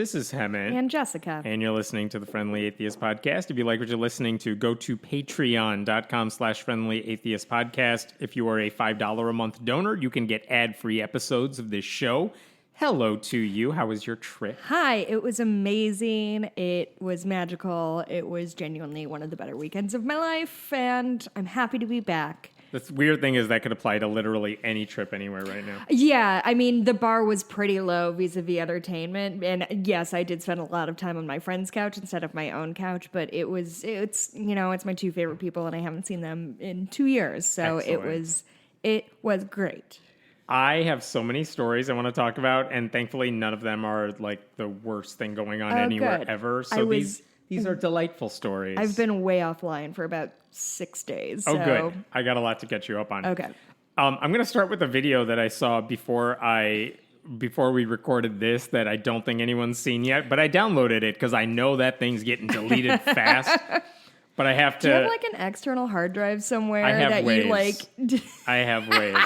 This is Hemant. And Jessica. And you're listening to the Friendly Atheist Podcast. If you like what you're listening to, go to patreon.com/Friendly Atheist Podcast. If you are a $5 a month donor, you can get ad-free episodes of this show. Hello to you. How was your trip? Hi, it was amazing. It was magical. It was genuinely one of the better weekends of my life, and I'm happy to be back. The weird thing is that could apply to literally any trip anywhere right now. Yeah, I mean, the bar was pretty low vis-a-vis entertainment, and yes, I did spend a lot of time on my friend's couch instead of my own couch, but it's my two favorite people, and I haven't seen them in 2 years, so Excellent. it was great. I have so many stories I want to talk about, and thankfully none of them are like the worst thing going on anywhere good. ever. So these are delightful stories. I've been way offline for about 6 days. Oh, so. good. I got a lot to get you up on. Okay. I'm going to start with a video that I saw before we recorded this that I don't think anyone's seen yet, but I downloaded it because I know that thing's getting deleted fast. But I have to. Do you have like an external hard drive somewhere I have that ways. you like? I have ways.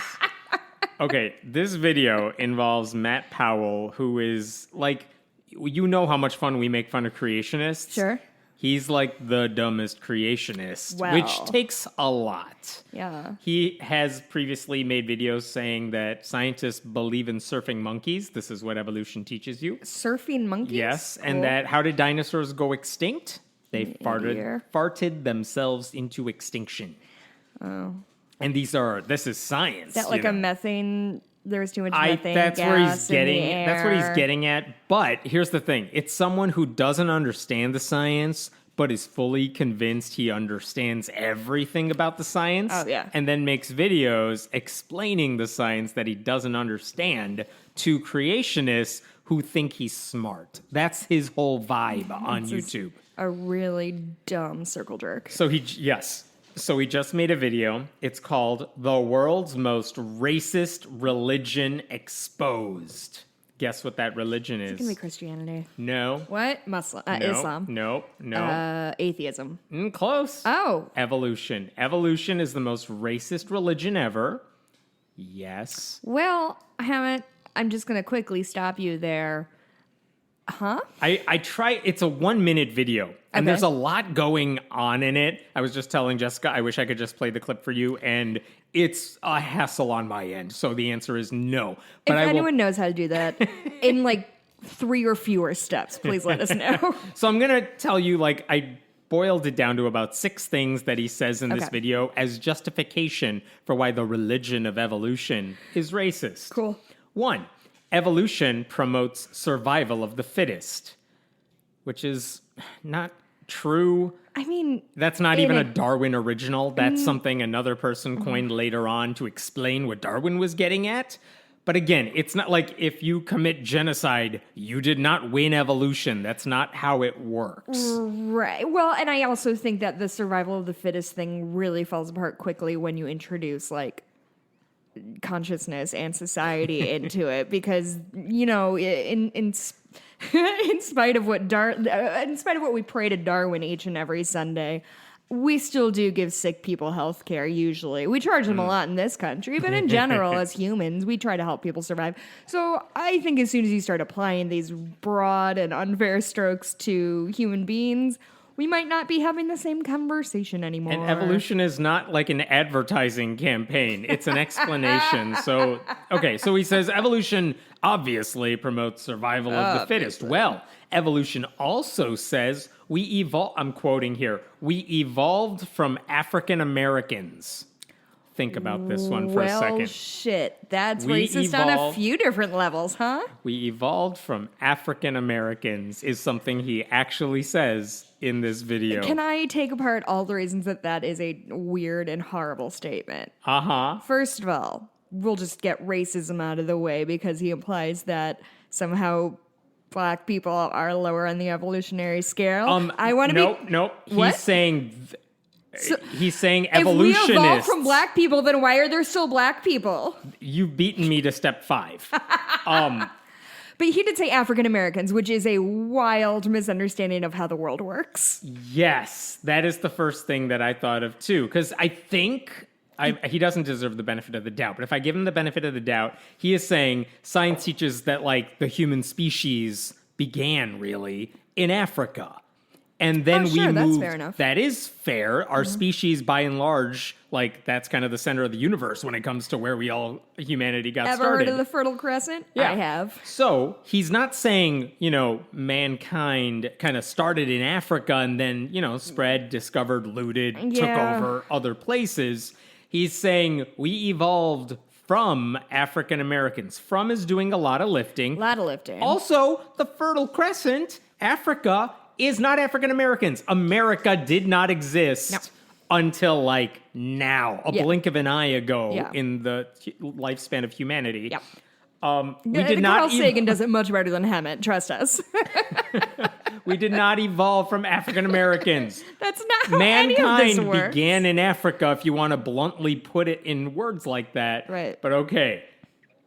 Okay, this video involves Matt Powell, who is like, you know how much fun we make fun of creationists. Sure. He's like the dumbest creationist, Well. which takes a lot. Yeah. He has previously made videos saying that scientists believe in surfing monkeys. This is what evolution teaches you. Surfing monkeys? Yes, Cool. and that how did dinosaurs go extinct? They Dear. farted themselves into extinction. Oh. And this is science. Is that like a methane? There was too much methane That's gas where he's getting. in the air. That's what he's getting at. But here's the thing: it's someone who doesn't understand the science, but is fully convinced he understands everything about the science. Oh, yeah. And then makes videos explaining the science that he doesn't understand to creationists who think he's smart. That's his whole vibe on YouTube. A really dumb circle jerk. So he just made a video. It's called "The World's Most Racist Religion Exposed." Guess what that religion is? It's gonna be Christianity. No. What? Muslim? No. Islam. No. Atheism. Close. Oh. Evolution. Evolution is the most racist religion ever. Yes. Well, I'm just gonna quickly stop you there. Huh? I try. It's a 1-minute video, and Okay. there's a lot going on in it. I was just telling Jessica, I wish I could just play the clip for you, and it's a hassle on my end. So the answer is no. But If anyone knows how to do that in like 3 or fewer steps, please let us know. So I'm gonna tell you, like, I boiled it down to about 6 things that he says in this Okay. video as justification for why the religion of evolution is racist. Cool. 1, evolution promotes survival of the fittest, which is not true. I mean, That's not even a Darwin original. That's something another person coined later on to explain what Darwin was getting at. But again, it's not like if you commit genocide, you did not win evolution. That's not how it works. right. Well, and I also think that the survival of the fittest thing really falls apart quickly when you introduce like consciousness and society into it, because in spite of what we pray to Darwin each and every Sunday, we still do give sick people health care. Usually we charge them a lot in this country, but in general as humans we try to help people survive. So I think as soon as you start applying these broad and unfair strokes to human beings, we might not be having the same conversation anymore. And evolution is not like an advertising campaign. It's an explanation. So he says evolution obviously promotes survival of the fittest. Well, evolution also says I'm quoting here, we evolved from African Americans. Think about this one for a second. Well, shit. That's We racist on a evolved- few different levels, huh? We evolved from African Americans is something he actually says in this video. Can I take apart all the reasons that is a weird and horrible statement? Uh-huh. First of all, we'll just get racism out of the way because he implies that somehow black people are lower on the evolutionary scale. I want to Nope. What? He's saying If we evolutionists. evolved from black people, then why are there still black people? You've beaten me to step 5. But he did say African Americans, which is a wild misunderstanding of how the world works. Yes, that is the first thing that I thought of too, because I think he doesn't deserve the benefit of the doubt. But if I give him the benefit of the doubt, he is saying science teaches that like the human species began, really, in Africa. And then we that's moved. fair enough. That is fair. Our species, by and large, like that's kind of the center of the universe when it comes to where humanity got Ever started. heard of the Fertile Crescent? Yeah. I have. So he's not saying, mankind kind of started in Africa and then, spread, discovered, looted, took Yeah. over other places. He's saying we evolved from African Americans. From is doing a lot of lifting. Also, the Fertile Crescent, Africa, is not African Americans. America did not exist until like now, a blink of an eye ago in the lifespan of humanity. Yeah. We did not. Carl Sagan does it much better than Hammett. Trust us. We did not evolve from African Americans. That's not how any of this Mankind works. began in Africa, if you want to bluntly put it in words like that. Right. But okay.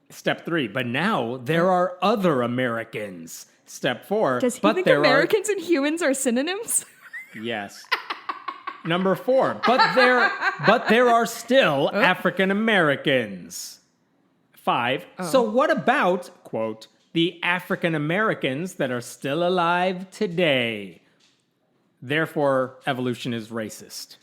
Step 3. But now there are other Americans. Step 4. Does he think Americans and humans are synonyms? Yes. Number 4. But there are still African Americans. 5. So what about, quote, the African Americans that are still alive today? Therefore, evolution is racist.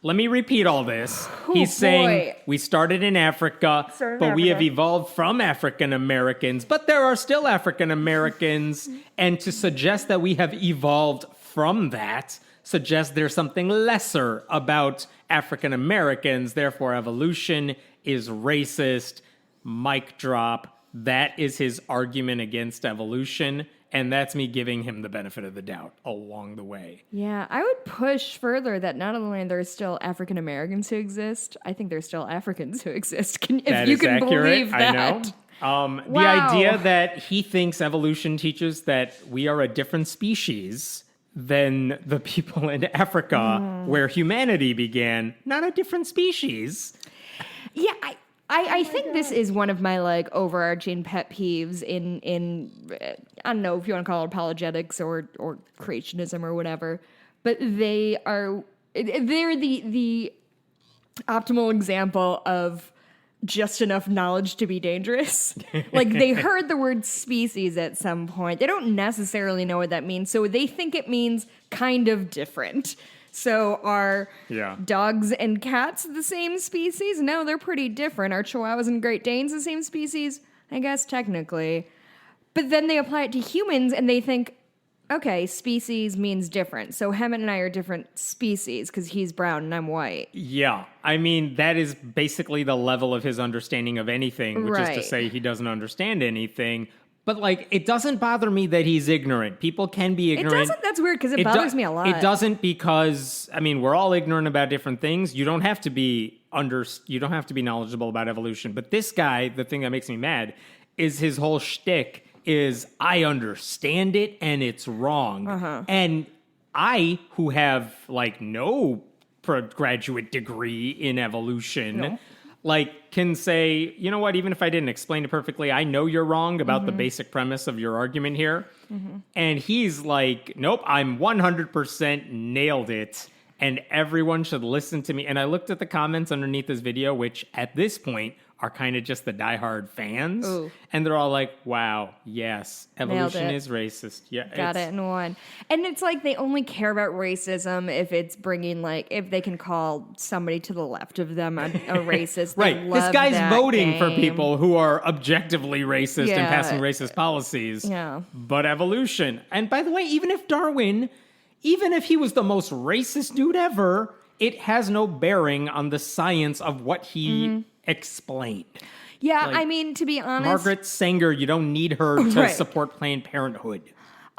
Let me repeat all this. He's saying we started in Africa, but we have evolved from African Americans, but there are still African Americans. And to suggest that we have evolved from that suggests there's something lesser about African Americans. Therefore, evolution is racist. Mic drop. That is his argument against evolution. And that's me giving him the benefit of the doubt along the way. Yeah, I would push further that not only are there still African Americans who exist, I think there's still Africans who exist. If you can believe that. I know. The idea that he thinks evolution teaches that we are a different species than the people in Africa where humanity began, not a different species. Yeah, I think this is one of my like overarching pet peeves in I don't know if you want to call it apologetics or creationism or whatever, but they're the optimal example of just enough knowledge to be dangerous. Like they heard the word species at some point. They don't necessarily know what that means, so they think it means kind of different. So are dogs and cats the same species? No, they're pretty different. Are Chihuahuas and Great Danes the same species? I guess technically. But then they apply it to humans and they think, okay, species means different. So Hammett and I are different species because he's brown and I'm white. Yeah. I mean, that is basically the level of his understanding of anything, which is to say he doesn't understand anything. But, like, it doesn't bother me that he's ignorant. People can be ignorant. It doesn't? That's weird because it bothers me a lot. It doesn't because, I mean, we're all ignorant about different things. You don't have to be knowledgeable about evolution. But this guy, the thing that makes me mad is his whole shtick is I understand it and it's wrong. And I, who have, like, no graduate degree in evolution... like, can say, you know what, even if I didn't explain it perfectly, I know you're wrong about the basic premise of your argument here. And he's like, nope, I'm 100% nailed it, and everyone should listen to me. And I looked at the comments underneath this video, which at this point are kind of just the diehard fans. Ooh. And they're all like, wow, yes, evolution is racist. Yeah, Got it in one. And it's like they only care about racism if it's bringing, like, if they can call somebody to the left of them a racist. Right. This guy's voting for people who are objectively racist and passing racist policies. Yeah. But evolution. And by the way, even if he was the most racist dude ever, it has no bearing on the science of what he explained. Yeah, Like, I mean, to be honest... Margaret Sanger, you don't need her to support Planned Parenthood.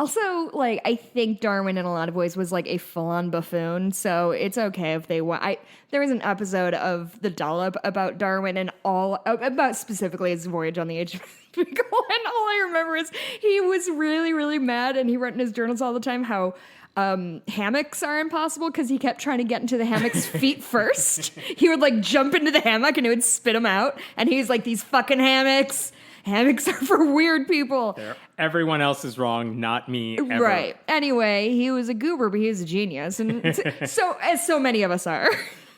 Also, like, I think Darwin in a lot of ways was like a full-on buffoon, so it's okay if they want... There was an episode of The Dollop about Darwin and about specifically his voyage on the age of Beagle, and all I remember is he was really, really mad, and he wrote in his journals all the time how hammocks are impossible because he kept trying to get into the hammock's feet first. He would like jump into the hammock and it would spit him out. And he was like, these fucking hammocks. Hammocks are for weird people. Everyone else is wrong, not me. Ever. Right. Anyway, he was a goober, but he was a genius. And so, as so many of us are.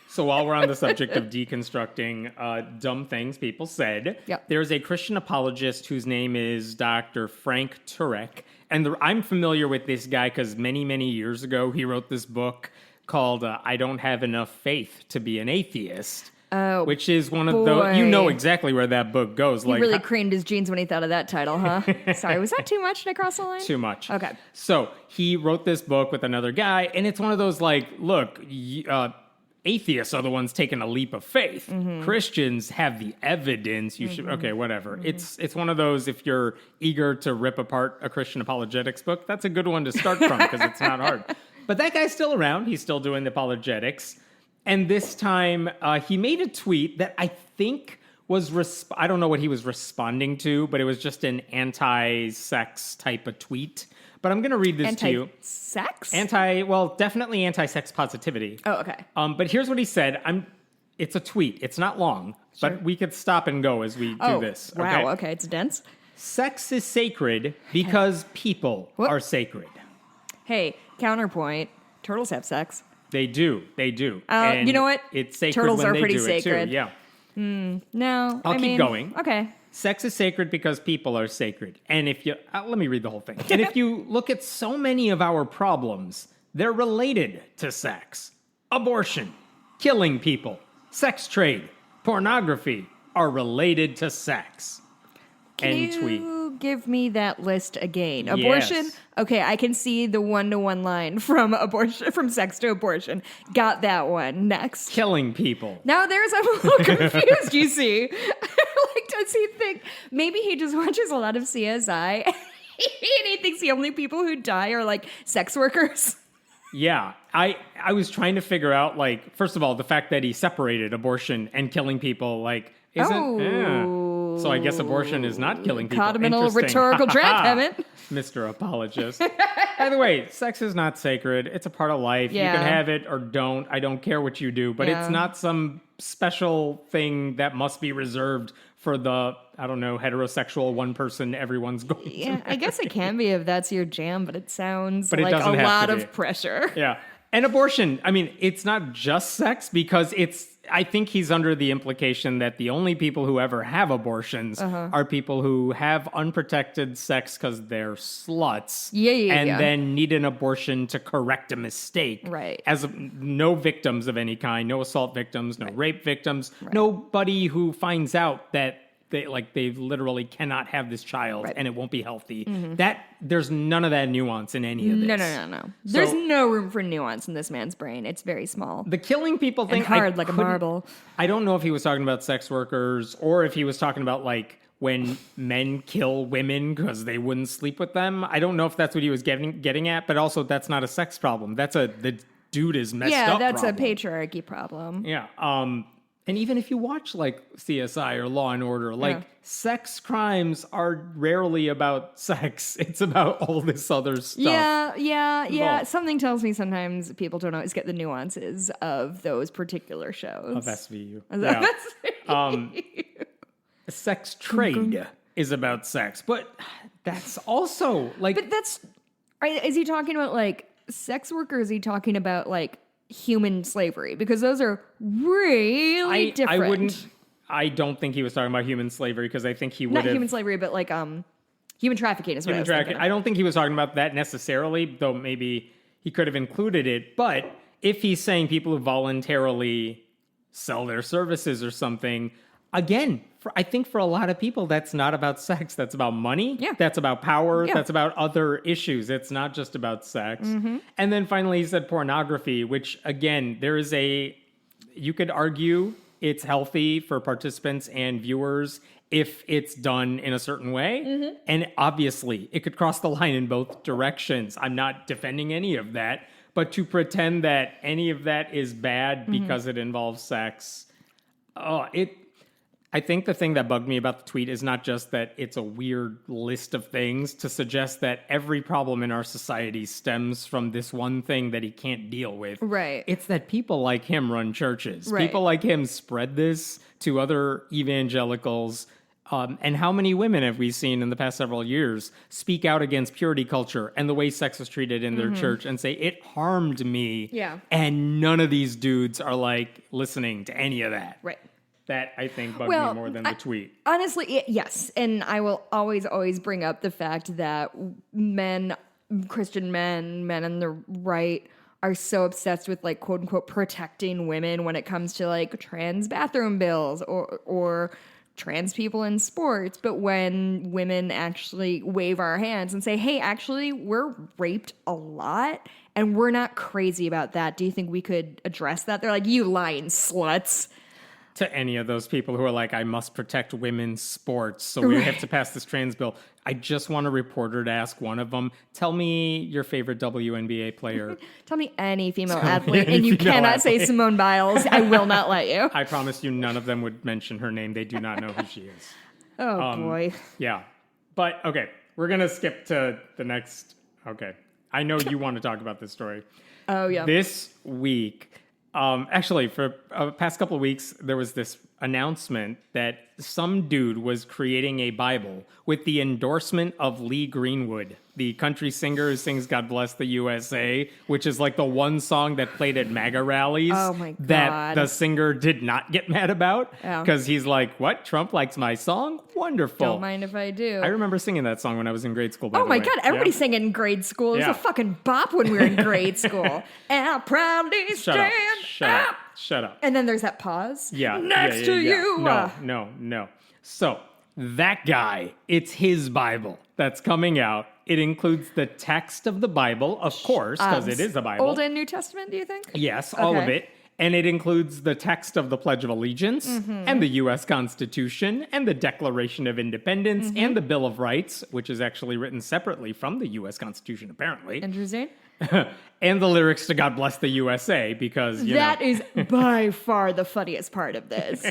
So while we're on the subject of deconstructing dumb things people said, there's a Christian apologist whose name is Dr. Frank Turek. And I'm familiar with this guy because many, many years ago, he wrote this book called I Don't Have Enough Faith to Be an Atheist. Oh, which is one of the, you know exactly where that book goes. He really creamed his jeans when he thought of that title, huh? Sorry, was that too much? Did I cross the line? Too much. Okay. So he wrote this book with another guy, and it's one of those look, atheists are the ones taking a leap of faith. Christians have the evidence. You should, okay, whatever. It's one of those, if you're eager to rip apart a Christian apologetics book, that's a good one to start from because it's not hard. But that guy's still around. He's still doing the apologetics. And this time, he made a tweet that I think was, I don't know what he was responding to, but it was just an anti-sex type of tweet. But I'm going to read this to you. Anti-sex? Definitely anti-sex positivity. Oh, okay. But here's what he said. It's a tweet. It's not long, but we could stop and go as we do this. Wow, okay, it's dense. Sex is sacred because people are sacred. Hey, counterpoint. Turtles have sex. They do. You know what? It's sacred Turtles when are they pretty do sacred. it too. Yeah. No, I'll keep going. Okay. Sex is sacred because people are sacred. And if you... let me read the whole thing. And if you look at so many of our problems, they're related to sex. Abortion, killing people, sex trade, pornography are related to sex. Can you give me that list again? Abortion? Yes. Okay, I can see the one-to-one line from abortion, from sex to abortion. Got that one. Next. Killing people. Now I'm a little confused, you see. Does he think, maybe he just watches a lot of CSI and he thinks the only people who die are sex workers? Yeah, I was trying to figure out, first of all, the fact that he separated abortion and killing people, isn't... So I guess abortion is not killing people. Caught him in a rhetorical trap, haven't? Mr. Apologist. By the way, sex is not sacred. It's a part of life. Yeah. You can have it or don't. I don't care what you do. But it's not some special thing that must be reserved for the, I don't know, heterosexual one person everyone's going to. Yeah, I guess it can be if that's your jam, but it sounds like a lot of pressure. Yeah. And abortion, I mean, it's not just sex because I think he's under the implication that the only people who ever have abortions are people who have unprotected sex because they're sluts. And then need an abortion to correct a mistake. Right. No victims of any kind, no assault victims, no rape victims, nobody who finds out that they literally cannot have this child and it won't be healthy. There's none of that nuance in any of this. No. There's no room for nuance in this man's brain. It's very small. The killing people thing, and hard like a marble. I don't know if he was talking about sex workers or if he was talking about when men kill women because they wouldn't sleep with them. I don't know if that's what he was getting at, but also that's not a sex problem. That's the dude is messed up. Yeah, that's problem. A patriarchy problem. Yeah. And even if you watch CSI or Law and Order, sex crimes are rarely about sex. It's about all this other stuff. Yeah. Something tells me sometimes people don't always get the nuances of those particular shows. Of SVU. Sex trade is about sex, but that's also But that's is he talking about sex workers? Is he talking about human slavery? Because those are really different. I don't think he was talking about human slavery because I think he would have... Not human slavery, but human trafficking is what I was thinking. I don't think he was talking about that necessarily, though maybe he could have included it. But if he's saying people who voluntarily sell their services or something, again, I think for a lot of people, that's not about sex. That's about money. Yeah. That's about power. Yeah. That's about other issues. It's not just about sex. And then finally, he said pornography, which again, you could argue it's healthy for participants and viewers if it's done in a certain way. And obviously, it could cross the line in both directions. I'm not defending any of that. But to pretend that any of that is bad because it involves sex, I think the thing that bugged me about the tweet is not just that it's a weird list of things to suggest that every problem in our society stems from this one thing that he can't deal with. Right. It's that people like him run churches. Right. People like him spread this to other evangelicals. And how many women have we seen in the past several years speak out against purity culture and the way sex is treated in their church and say, it harmed me. Yeah. And none of these dudes are listening to any of that. Right. That, I think, bugged me more than the tweet. Honestly, yes. And I will always bring up the fact that Christian men on the right are so obsessed with, like, quote unquote, protecting women when it comes to, like, trans bathroom bills or trans people in sports. But when women actually wave our hands and say, hey, actually, we're raped a lot and we're not crazy about that. Do you think we could address that? They're like, you lying sluts. To any of those people who are like, I must protect women's sports, so we have to pass this trans bill. I just want a reporter to ask one of them, tell me your favorite WNBA player. Tell me any female athlete, and you cannot say Simone Biles. I will not let you. I promise you none of them would mention her name. They do not know who she is. Oh, boy. Yeah. But, okay, we're going to skip to the next. Okay. I know you want to talk about this story. Oh, yeah. This week... actually, for past couple of weeks, there was this announcement that some dude was creating a Bible with the endorsement of Lee Greenwood, the country singer who sings God Bless the USA, which is like the one song that played at MAGA rallies that the singer did not get mad about because he's like, what? Trump likes my song? Wonderful. Don't mind if I do. I remember singing that song when I was in grade school. By oh the my way. God, everybody sang it in grade school. It was a fucking bop when we were in grade school. And I'll proudly stand up. Shut up. And then there's that pause. Next to you. No. So that guy, it's his Bible that's coming out. It includes the text of the Bible, of course, because it is a Bible. Old and New Testament, do you think? Yes, all of it. And it includes the text of the Pledge of Allegiance and the U.S. Constitution and the Declaration of Independence and the Bill of Rights, which is actually written separately from the U.S. Constitution, apparently. Interesting. And the lyrics to God Bless the USA, because, that is by far the funniest part of this.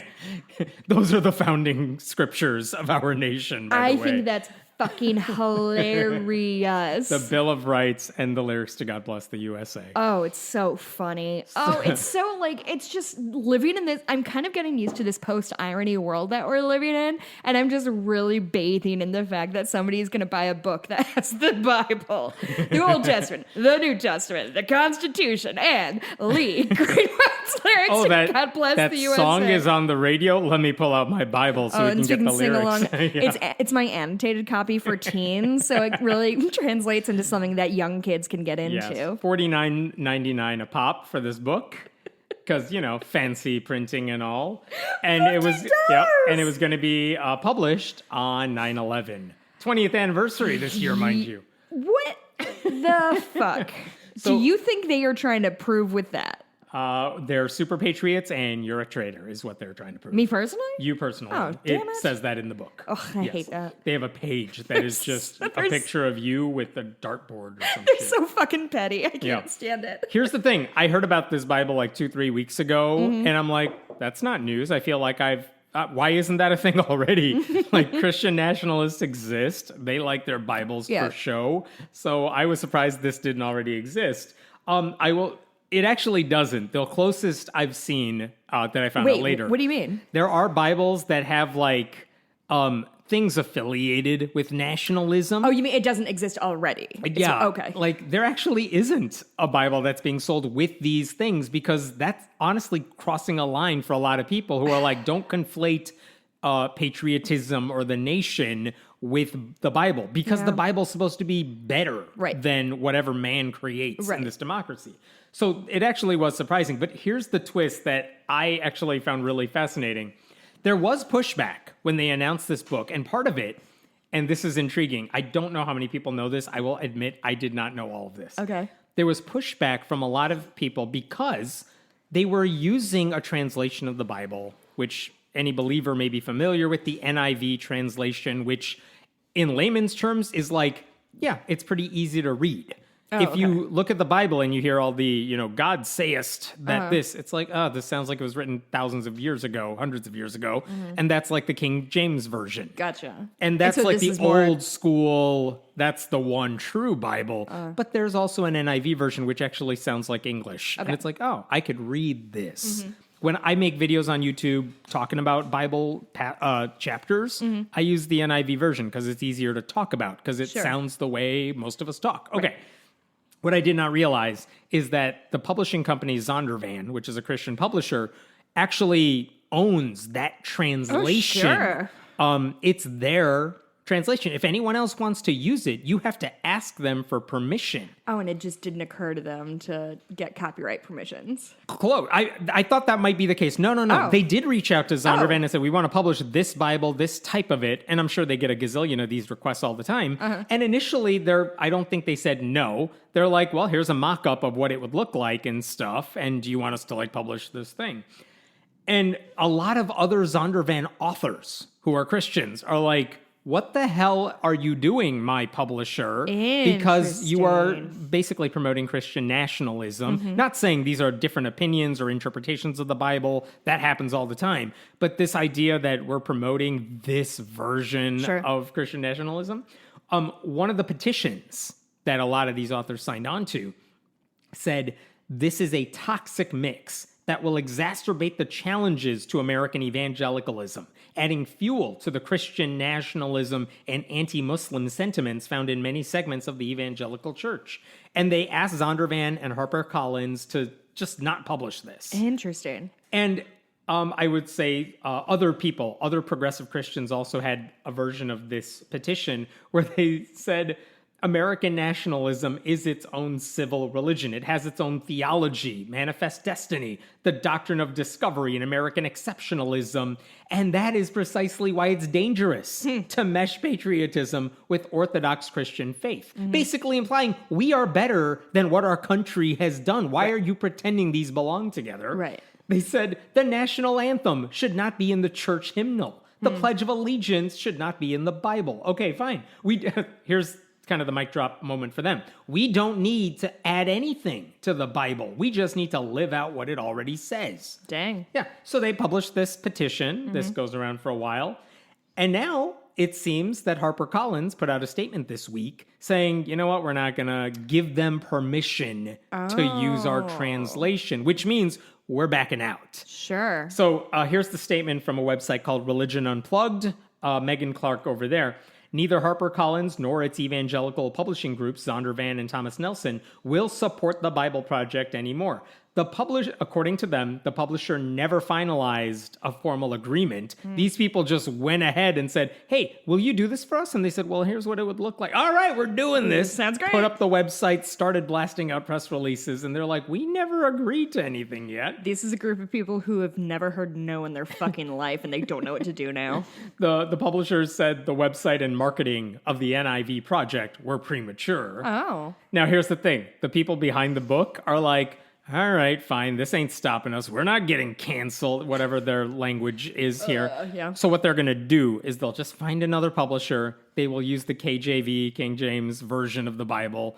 Those are the founding scriptures of our nation, by the way. I think that's fucking hilarious. The Bill of Rights and the lyrics to God Bless the USA. Oh, it's so funny. Oh, it's so, like, it's just living in this. I'm kind of getting used to this post-irony world that we're living in, and I'm just really bathing in the fact that somebody is going to buy a book that has the Bible, the Old Testament, the New Testament, the Constitution, and Lee Greenwood's lyrics to God Bless the USA. That song is on the radio. Let me pull out my Bible so we can get the lyrics. It's my annotated copy for teens, so it really translates into something that young kids can get into. Yes, $49.99 a pop for this book, because fancy printing and all, and it was going to be published on 9/11, 20th anniversary this year, mind you. What the fuck? Do you think they are trying to prove with that? They're super patriots and you're a traitor is what they're trying to prove. Me personally? You personally. Oh, damn it. Says that in the book. Oh, I hate that. They have a page that is just a picture of you with a dartboard or something. They're so fucking petty. I can't stand it. Here's the thing. I heard about this Bible like 2-3 weeks ago, and I'm like, that's not news. I feel like why isn't that a thing already? Like, Christian nationalists exist. They like their Bibles for show. So I was surprised this didn't already exist. It actually doesn't. The closest I've seen that I found out later. What do you mean? There are Bibles that have like things affiliated with nationalism. Oh, you mean it doesn't exist already? Okay. Like, there actually isn't a Bible that's being sold with these things, because that's honestly crossing a line for a lot of people who are like, don't conflate patriotism or the nation with the Bible, because the Bible's supposed to be better than whatever man creates in this democracy. So it actually was surprising. But here's the twist that I actually found really fascinating. There was pushback when they announced this book, and part of it, and this is intriguing, I don't know how many people know this. I will admit I did not know all of this. Okay. There was pushback from a lot of people because they were using a translation of the Bible, which any believer may be familiar with, the NIV translation, which in layman's terms is like, it's pretty easy to read. If you look at the Bible and you hear all the, God sayest that this, it's like, this sounds like it was written thousands of years ago, hundreds of years ago. And that's like the King James Version. Gotcha. And that's like the old school, that's the one true Bible. But there's also an NIV version, which actually sounds like English. And it's like, I could read this. When I make videos on YouTube talking about Bible chapters, I use the NIV version because it's easier to talk about, because it sounds the way most of us talk. Okay. Right. What I did not realize is that the publishing company Zondervan, which is a Christian publisher, actually owns that translation. sure. It's their translation. If anyone else wants to use it, you have to ask them for permission. Oh, and it just didn't occur to them to get copyright permissions. Close. I thought that might be the case. No. Oh. They did reach out to Zondervan and said, we want to publish this Bible, this type of it. And I'm sure they get a gazillion of these requests all the time. And initially, I don't think they said no. They're like, well, here's a mock-up of what it would look like and stuff. And do you want us to publish this thing? And a lot of other Zondervan authors who are Christians are like, what the hell are you doing, my publisher? Because you are basically promoting Christian nationalism. Not saying these are different opinions or interpretations of the Bible. That happens all the time. But this idea that we're promoting this version of Christian nationalism. One of the petitions that a lot of these authors signed on to said, this is a toxic mix that will exacerbate the challenges to American evangelicalism, adding fuel to the Christian nationalism and anti-Muslim sentiments found in many segments of the evangelical church. And they asked Zondervan and HarperCollins to just not publish this. Interesting. And I would say other progressive Christians also had a version of this petition where they said, American nationalism is its own civil religion. It has its own theology, manifest destiny, the doctrine of discovery, and American exceptionalism. And that is precisely why it's dangerous to mesh patriotism with Orthodox Christian faith. Basically implying we are better than what our country has done. Why are you pretending these belong together? Right. They said the national anthem should not be in the church hymnal. The Pledge of Allegiance should not be in the Bible. Okay, fine. Here's kind of the mic drop moment for them. We don't need to add anything to the Bible. We just need to live out what it already says. Dang. Yeah. So they published this petition. This goes around for a while. And now it seems that HarperCollins put out a statement this week saying, you know what, we're not going to give them permission to use our translation, which means we're backing out. Sure. So here's the statement from a website called Religion Unplugged. Megan Clark over there. Neither HarperCollins nor its evangelical publishing groups, Zondervan and Thomas Nelson, will support the Bible Project anymore. According to them, the publisher never finalized a formal agreement. These people just went ahead and said, hey, will you do this for us? And they said, well, here's what it would look like. All right, we're doing this. Sounds great. Put up the website, started blasting out press releases, and they're like, we never agreed to anything yet. This is a group of people who have never heard no in their fucking life, and they don't know what to do now. The publishers said the website and marketing of the NIV project were premature. Oh. Now, here's the thing. The people behind the book are like, all right, fine, this ain't stopping us. We're not getting canceled, whatever their language is here. Yeah. So what they're going to do is they'll just find another publisher. They will use the KJV, King James version of the Bible,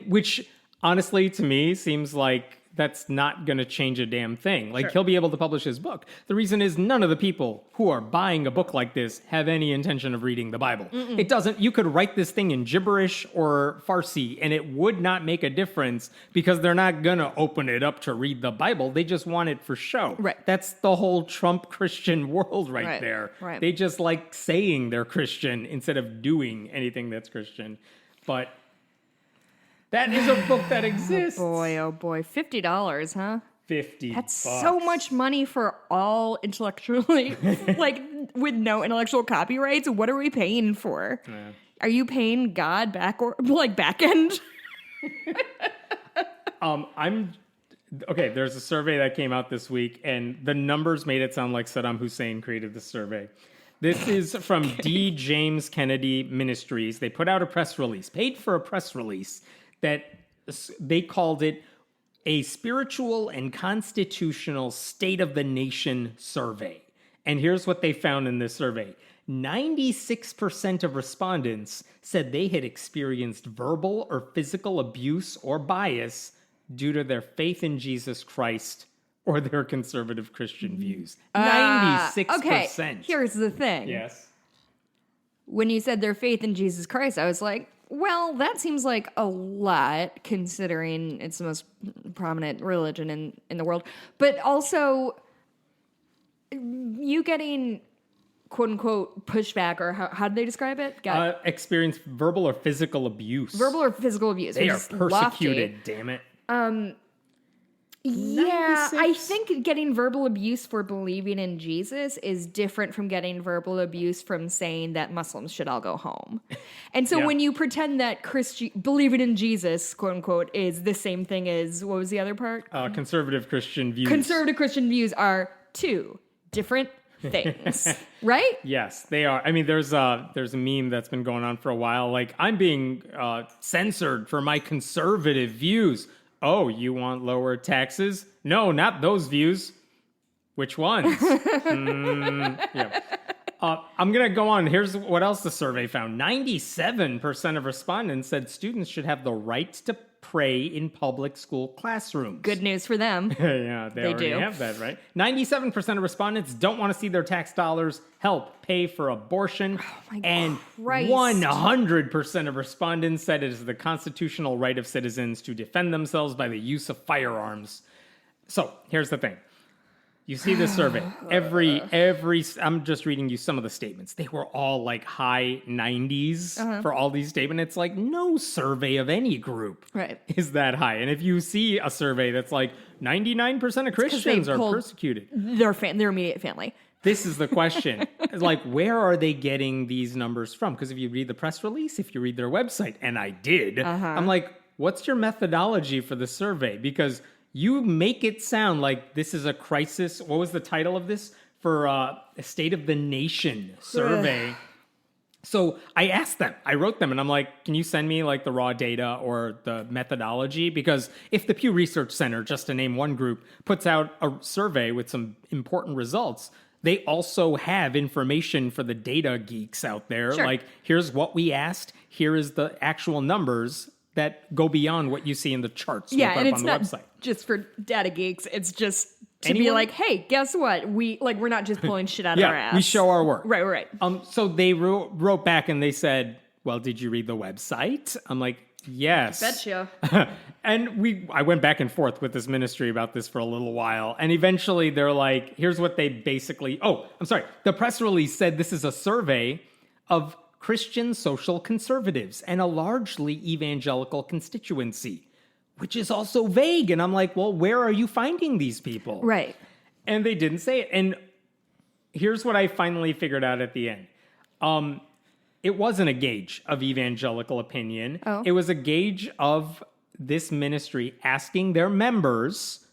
which honestly to me seems like that's not going to change a damn thing. He'll be able to publish his book. The reason is none of the people who are buying a book like this have any intention of reading the Bible. It doesn't. You could write this thing in gibberish or Farsi, and it would not make a difference because they're not going to open it up to read the Bible. They just want it for show. Right. That's the whole Trump Christian world right there. Right. They just like saying they're Christian instead of doing anything that's Christian. But that is a book that exists. Oh boy. $50, huh? $50. That's so much money for all intellectually, with no intellectual copyrights. What are we paying for? Yeah. Are you paying God back or back end? Okay, there's a survey that came out this week, and the numbers made it sound like Saddam Hussein created the survey. This is from D. James Kennedy Ministries. They put out a press release, paid for a press release, that they called it a spiritual and constitutional state of the nation survey. And here's what they found in this survey. 96% of respondents said they had experienced verbal or physical abuse or bias due to their faith in Jesus Christ or their conservative Christian views. 96%. Okay, here's the thing. Yes. When you said their faith in Jesus Christ, I was like, well, that seems like a lot considering it's the most prominent religion in the world. But also, you getting quote-unquote pushback, or how did they describe it? Experience verbal or physical abuse. Verbal or physical abuse. They are persecuted, damn it. Yeah, 96? I think getting verbal abuse for believing in Jesus is different from getting verbal abuse from saying that Muslims should all go home. And so Yeah. when you pretend that believing in Jesus, quote unquote, is the same thing as, what was the other part? Conservative Christian views. Conservative Christian views are two different things, right? Yes, they are. I mean, there's a meme that's been going on for a while. Like, I'm being censored for my conservative views. Oh, you want lower taxes? No, not those views. Which ones? Yeah. I'm going to go on. Here's what else the survey found. 97% of respondents said students should have the right to pray in public school classrooms. Good news for them. Yeah, they already do. have that, right? 97% of respondents don't want to see their tax dollars help pay for abortion. Oh my and Christ. 100% of respondents said it is the constitutional right of citizens to defend themselves by the use of firearms. So here's the thing. You see this survey. Every I'm just reading you some of the statements. They were all like high 90s for all these statements. It's like no survey of any group is that high. And if you see a survey that's like 99% of Christians are persecuted. Their immediate family. This is the question. Like, where are they getting these numbers from? Because if you read the press release, if you read their website, and I did, I'm like, what's your methodology for the survey? Because you make it sound like this is a crisis. What was the title of this? For a State of the Nation survey. So I asked them, I wrote them, and I'm like, can you send me like the raw data or the methodology? Because if the Pew Research Center, just to name one group, puts out a survey with some important results, they also have information for the data geeks out there. Sure. Like, here's what we asked. Here is the actual numbers that go beyond what you see in the charts. Yeah, and it's not website. Just for data geeks. It's just to be like, hey, guess what? We're not just pulling shit out of our ass. We show our work. Right. So they wrote back and they said, well, did you read the website? I'm like, yes. Betcha. And I went back and forth with this ministry about this for a little while. And eventually they're like, here's what they basically, the press release said this is a survey of Christian social conservatives and a largely evangelical constituency, which is also vague. And I'm like, well, where are you finding these people? Right. And they didn't say it. And here's what I finally figured out at the end. It wasn't a gauge of evangelical opinion. Oh. It was a gauge of this ministry asking their members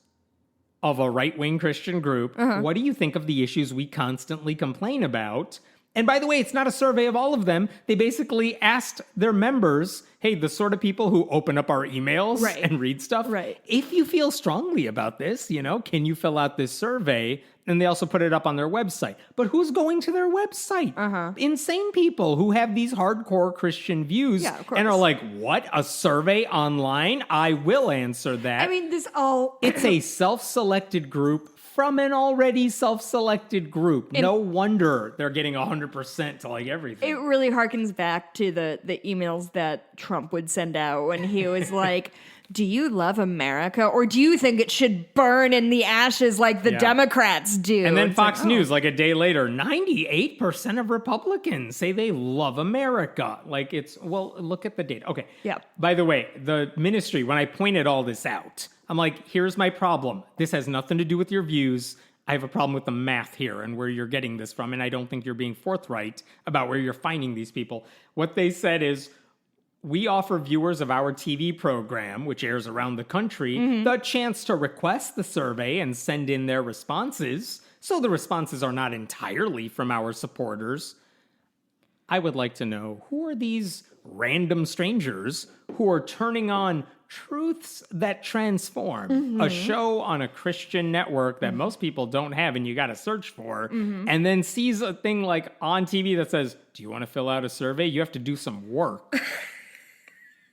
of a right-wing Christian group, what do you think of the issues we constantly complain about? And by the way, it's not a survey of all of them. They basically asked their members, hey, the sort of people who open up our emails and read stuff, if you feel strongly about this, can you fill out this survey? And they also put it up on their website. But who's going to their website? Insane people who have these hardcore Christian views and are like, what? A survey online? I will answer that. I mean, It's a self-selected group from an already self-selected group. No wonder they're getting 100% to like everything. It really harkens back to the emails that Trump would send out when he was like, do you love America or do you think it should burn in the ashes like the Democrats do? And then Fox News, like a day later, 98% of Republicans say they love America. Like look at the data. Okay. Yeah. By the way, the ministry, when I pointed all this out, I'm like, here's my problem. This has nothing to do with your views. I have a problem with the math here and where you're getting this from. And I don't think you're being forthright about where you're finding these people. What they said is, we offer viewers of our TV program, which airs around the country, the chance to request the survey and send in their responses. So the responses are not entirely from our supporters. I would like to know, who are these random strangers who are turning on Truths That Transform, a show on a Christian network that most people don't have and you got to search for, and then sees a thing like on TV that says, do you want to fill out a survey? You have to do some work.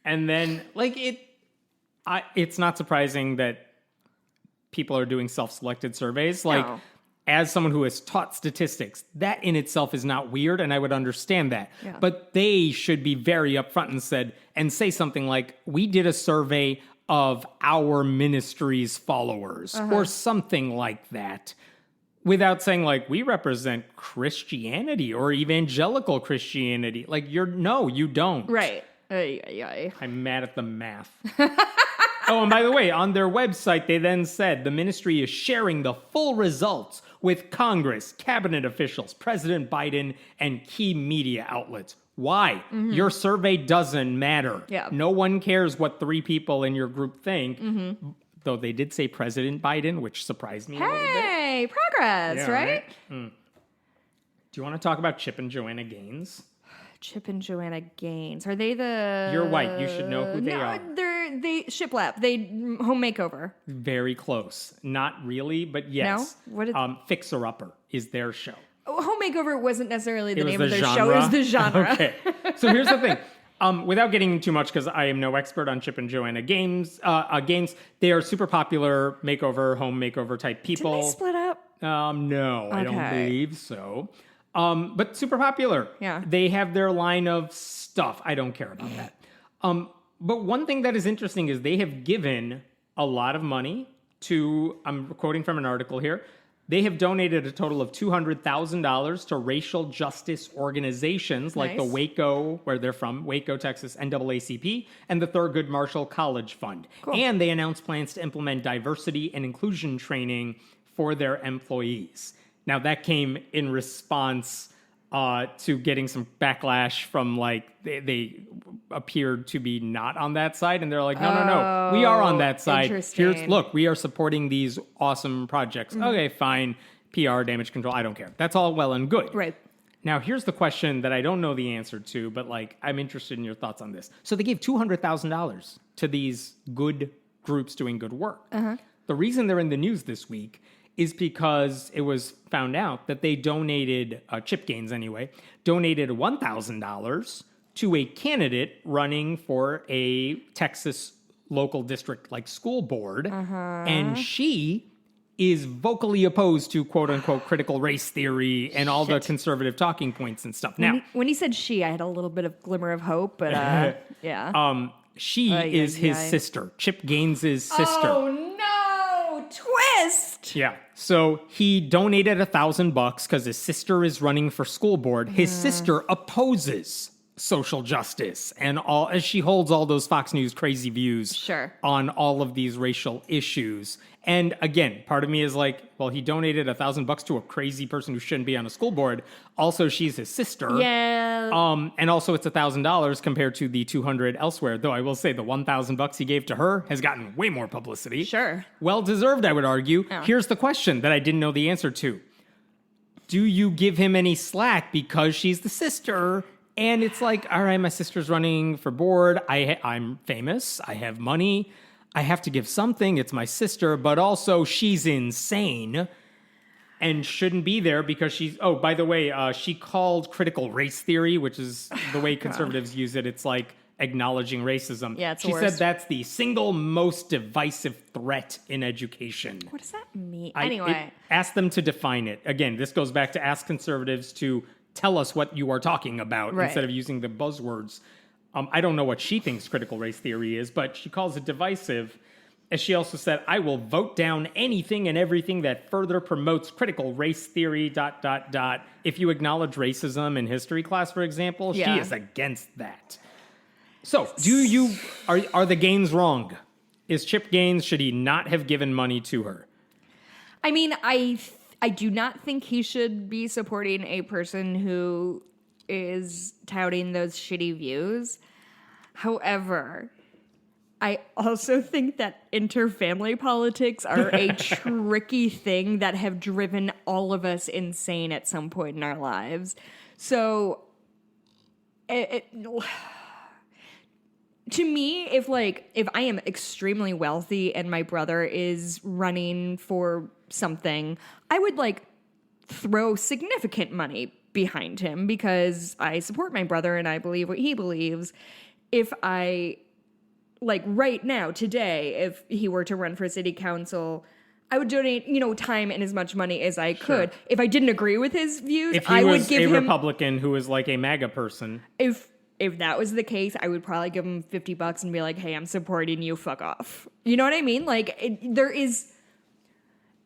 And then, it's not surprising that people are doing self-selected surveys. No. As someone who has taught statistics, that in itself is not weird, and I would understand that. Yeah. But they should be very upfront and say something like, we did a survey of our ministry's followers, or something like that, without saying, like, we represent Christianity or evangelical Christianity. Like, no, you don't. Right. I'm mad at the math. Oh, and by the way, on their website, they then said the ministry is sharing the full results with Congress, cabinet officials, President Biden, and key media outlets. Why? Your survey doesn't matter. Yeah. No one cares what 3 people in your group think. Though they did say President Biden, which surprised me a little bit. Hey, progress, Yeah, right? Do you want to talk about Chip and Joanna Gaines? Chip and Joanna Gaines. Are they the... You're white. You should know who they are. They shiplap. They home makeover. Very close. Not really, but yes. No? What is... Fixer Upper is their show. Home makeover wasn't necessarily the It was name the of their genre? show. It was the genre. Okay. So here's the thing. Without getting into too much, because I am no expert on Chip and Joanna Gaines, they are super popular home makeover type people. Did they split up? No, I don't Okay. believe so. But super popular. Yeah. They have their line of stuff. I don't care about that. But one thing that is interesting is they have given a lot of money to, I'm quoting from an article here, they have donated a total of $200,000 to racial justice organizations like the Nice. Waco, where they're from, Waco, Texas, NAACP, and the Thurgood Marshall College Fund. Cool. And they announced plans to implement diversity and inclusion training for their employees. Now, that came in response to getting some backlash from, they appeared to be not on that side. And they're like, no, we are on that side. Interesting. Look, we are supporting these awesome projects. Okay, fine. PR, damage control, I don't care. That's all well and good. Right. Now, here's the question that I don't know the answer to, but I'm interested in your thoughts on this. So they gave $200,000 to these good groups doing good work. The reason they're in the news this week is because it was found out that they donated, Chip Gaines anyway, donated $1,000 to a candidate running for a Texas local district school board. And she is vocally opposed to quote unquote critical race theory and all the conservative talking points and stuff. Now, When he said she, I had a little bit of glimmer of hope, but yeah. she is his sister, Chip Gaines' sister. Oh no! Twist! Yeah. So he donated $1,000 because his sister is running for school board. His sister opposes social justice and all, as she holds all those Fox News crazy views Sure. on all of these racial issues. And again, part of me is like, well, he donated $1,000 to a crazy person who shouldn't be on a school board. Also, she's his sister. Yeah. And also it's $1,000 compared to the $200 elsewhere. Though I will say the $1,000 he gave to her has gotten way more publicity. Sure. Well deserved, I would argue. Yeah. Here's the question that I didn't know the answer to. Do you give him any slack because she's the sister? And it's like, all right, my sister's running for board. I'm famous. I have money. I have to give something. It's my sister, but also she's insane and shouldn't be there because she's... Oh, by the way, she called critical race theory, which is the way conservatives use it. It's like acknowledging racism. Yeah, it's the She worst. said that's the single most divisive threat in education. What does that mean? Anyway. Ask them to define it. Again, this goes back to ask conservatives to tell us what you are talking about Right. instead of using the buzzwords. I don't know what she thinks critical race theory is, but she calls it divisive. As she also said, I will vote down anything and everything that further promotes critical race theory, ... If you acknowledge racism in history class, for example, Yeah. she is against that. So, are the Gaines wrong? Is Chip Gaines, should he not have given money to her? I mean, I do not think he should be supporting a person who is touting those shitty views. However, I also think that interfamily politics are a tricky thing that have driven all of us insane at some point in our lives. So, to me, if I am extremely wealthy and my brother is running for something, I would throw significant money behind him because I support my brother and I believe what he believes. If I right now, today, if he were to run for city council, I would donate, time and as much money as I could. If I didn't agree with his views, If he I was would give a him Republican who was like a MAGA person. if that was the case, I would probably give him $50 and be like, hey, I'm supporting you, fuck off. You know what I mean?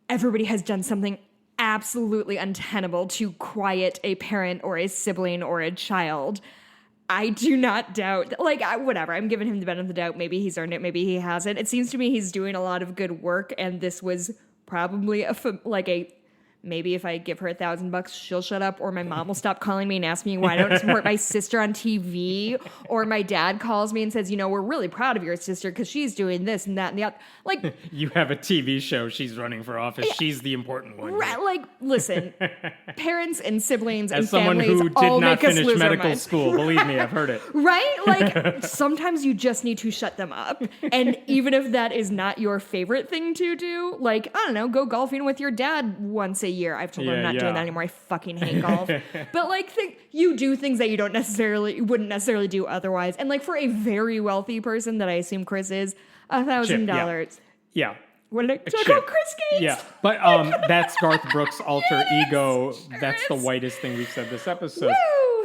Everybody has done something absolutely untenable to quiet a parent or a sibling or a child. I do not doubt, like, whatever. I'm giving him the benefit of the doubt. Maybe he's earned it. Maybe he hasn't. It seems to me he's doing a lot of good work, and this was probably maybe if I give her $1,000, she'll shut up, or my mom will stop calling me and ask me why I don't support my sister on TV, or my dad calls me and says, we're really proud of your sister because she's doing this and that and the other. Like, you have a TV show, she's running for office, she's the important one. Right, like, listen, parents and siblings As and someone families who did all not make us finish lose our medical minds. school, believe me, I've heard it. Right? Like, sometimes you just need to shut them up. And even if that is not your favorite thing to do, like, I don't know, go golfing with your dad once a year. I've told him I'm not doing that anymore. I fucking hate golf. But, like, you do things that you wouldn't necessarily do otherwise. And, like, for a very wealthy person that I assume Chris is, $1,000. Yeah. What did I call Chris Gaines? Yeah, but that's Garth Brooks' alter ego. That's the whitest thing we've said this episode.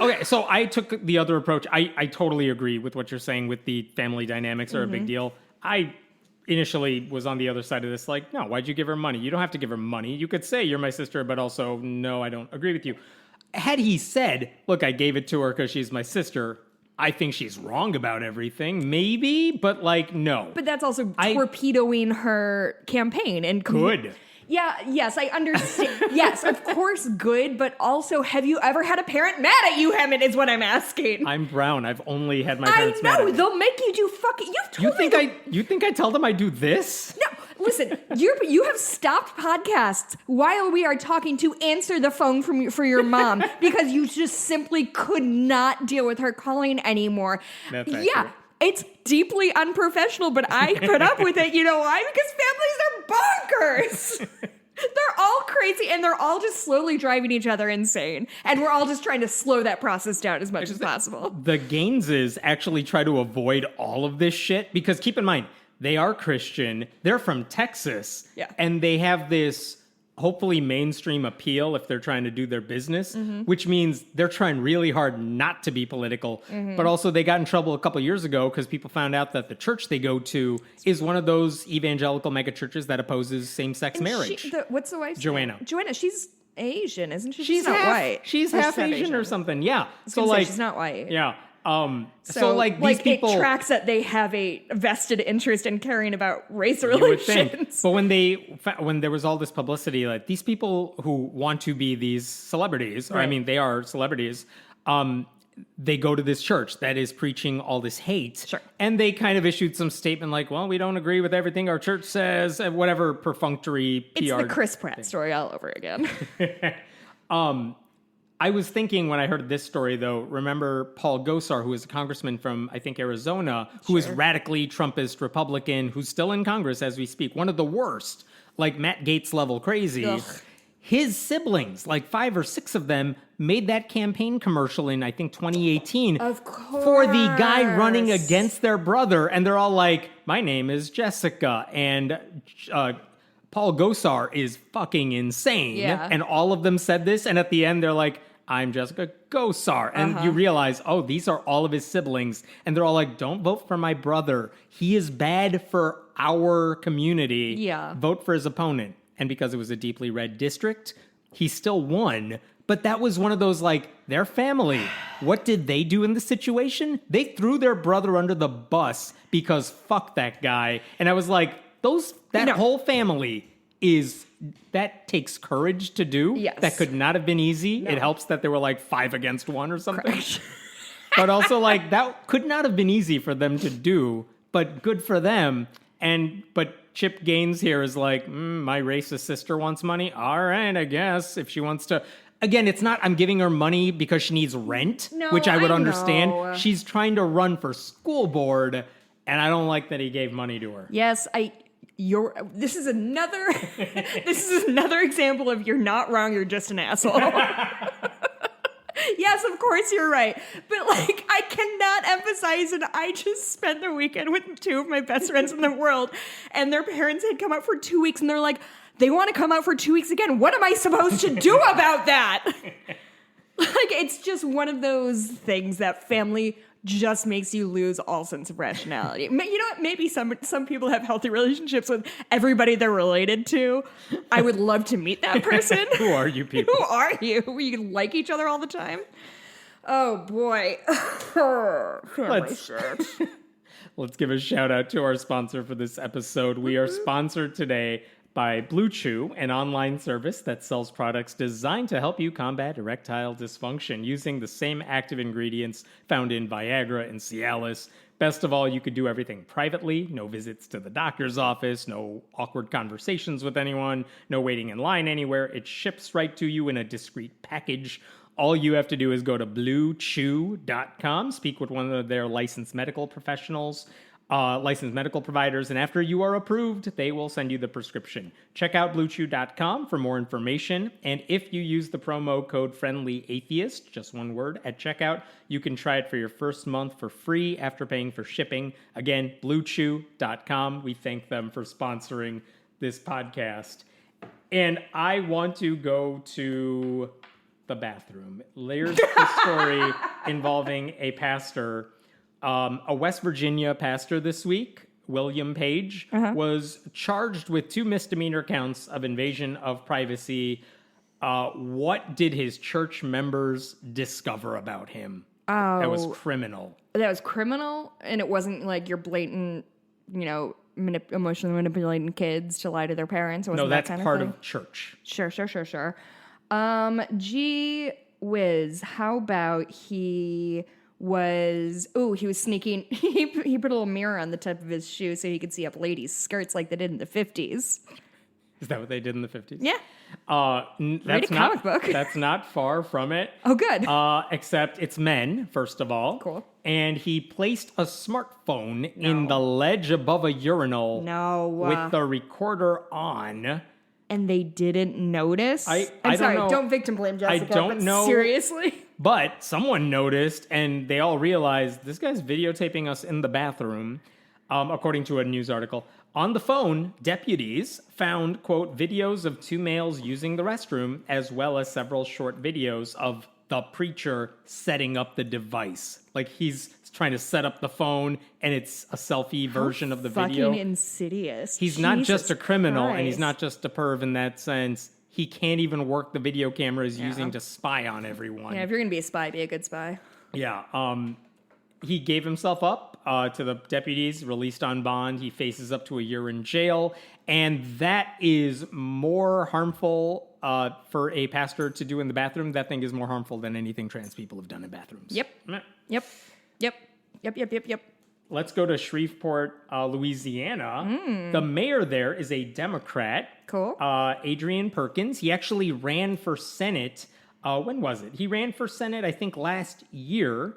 Woo! Okay, so I took the other approach. I totally agree with what you're saying with the family dynamics are a big deal. I initially was on the other side of this, like, no, why'd you give her money? You don't have to give her money. You could say you're my sister, but also, no, I don't agree with you. Had he said, look, I gave it to her because she's my sister, I think she's wrong about everything, maybe, but like, no. But that's also torpedoing her campaign. And Good. Yeah, yes, I understand. Yes, of course, good, but also, have you ever had a parent mad at you, Hammond, is what I'm asking. I'm brown. I've only had my parents mad I know, at me. they'll make you do fucking... You think I tell them I do this? No, listen, you have stopped podcasts while we are talking to answer the phone for your mom because you just simply could not deal with her calling anymore. That's accurate. Yeah, it's deeply unprofessional, but I put up with it. You know why? Because families are bonkers. They're all crazy, and they're all just slowly driving each other insane. And we're all just trying to slow that process down as much as possible. The Gaineses actually try to avoid all of this shit because keep in mind, they are Christian. They're from Texas. Yeah. And they have this hopefully mainstream appeal if they're trying to do their business, which means they're trying really hard not to be political. But also they got in trouble a couple years ago because people found out that the church they go to is one of those evangelical mega churches that opposes same-sex marriage. What's the wife's Joanna. name? Joanna, she's Asian, isn't she? She's not half white. She's half Asian or something. Yeah. So like she's not white. Yeah. So like these people, it tracks that they have a vested interest in caring about race you would think. relations. But when there was all this publicity, like these people who want to be these celebrities, or I mean, they are celebrities. They go to this church that is preaching all this hate, Sure. and they kind of issued some statement like, "Well, we don't agree with everything our church says," and whatever perfunctory PR. It's the Chris Pratt story all over again. I was thinking when I heard this story, though, remember Paul Gosar, who is a congressman from, I think, Arizona, who is radically Trumpist Republican, who's still in Congress as we speak. One of the worst, like Matt Gaetz level crazy. Ugh. His siblings, like 5 or 6 of them, made that campaign commercial in, I think, 2018 Of course. for the guy running against their brother. And they're all like, my name is Jessica, and Paul Gosar is fucking insane. Yeah. And all of them said this, and at the end, they're like, I'm Jessica Gosar. And you realize, oh, these are all of his siblings. And they're all like, don't vote for my brother. He is bad for our community. Yeah. Vote for his opponent. And because it was a deeply red district, he still won. But that was one of those, like, their family. What did they do in the situation? They threw their brother under the bus because fuck that guy. And I was like, that whole family that takes courage to do. Yes. That could not have been easy. No. It helps that there were like 5 against 1 or something. But also like that could not have been easy for them to do, but good for them. But Chip Gaines here is like, my racist sister wants money. All right, I guess if she wants to. Again, it's not I'm giving her money because she needs rent, which I would understand. Know. She's trying to run for school board, and I don't like that he gave money to her. Yes, this is another example of you're not wrong, you're just an asshole. Yes, of course you're right. But like I cannot emphasize it. I just spent the weekend with 2 of my best friends in the world, and their parents had come out for 2 weeks, and they're like, they want to come out for 2 weeks again. What am I supposed to do about that? Like it's just one of those things that family just makes you lose all sense of rationality. You know what? Maybe some people have healthy relationships with everybody they're related to. I would love to meet that person. Who are you people? Who are you? You like each other all the time? Oh, boy. Let's give a shout out to our sponsor for this episode. We are sponsored today by Blue Chew, an online service that sells products designed to help you combat erectile dysfunction using the same active ingredients found in Viagra and Cialis. Best of all, you could do everything privately, no visits to the doctor's office, no awkward conversations with anyone, no waiting in line anywhere. It ships right to you in a discreet package. All you have to do is go to bluechew.com, speak with one of their licensed medical professionals, licensed medical providers, and after you are approved, they will send you the prescription. Check out bluechew.com for more information, and if you use the promo code FRIENDLYATHEIST, just one word, at checkout, you can try it for your first month for free after paying for shipping. Again, bluechew.com. We thank them for sponsoring this podcast. And I want to go to the bathroom. There's a story involving a pastor. A West Virginia pastor this week, William Page, was charged with 2 misdemeanor counts of invasion of privacy. What did his church members discover about him? Oh. That was criminal. That was criminal, and it wasn't like your blatant, emotionally manipulating kids to lie to their parents. It wasn't No, that's that kind part of thing? of church. Sure. Gee whiz, how about he was sneaking, he put a little mirror on the tip of his shoe so he could see up ladies' skirts like they did in the 50s. Is that what they did in the 50s? Yeah. That's Read a comic book. That's not far from it. Oh, good. Except it's men, first of all. Cool. And he placed a smartphone in the ledge above a urinal with the recorder on. And they didn't notice? I'm sorry, don't know. Don't victim blame, Jessica. I don't know. Seriously? But someone noticed, and they all realized this guy's videotaping us in the bathroom, according to a news article. On the phone, deputies found, quote, videos of 2 males using the restroom, as well as several short videos of the preacher setting up the device. Like, he's trying to set up the phone, and it's a selfie version of the video. Fucking insidious. He's not just a criminal, and he's not just a perv in that sense. He can't even work the video camera he's using to spy on everyone. Yeah, if you're going to be a spy, be a good spy. Yeah. He gave himself up to the deputies, released on bond. He faces up to a year in jail. And that is more harmful for a pastor to do in the bathroom. That thing is more harmful than anything trans people have done in bathrooms. Yep. Let's go to Shreveport, Louisiana. The mayor there is a Democrat. Cool. Adrian Perkins. He actually ran for Senate. When was it? He ran for Senate, I think, last year,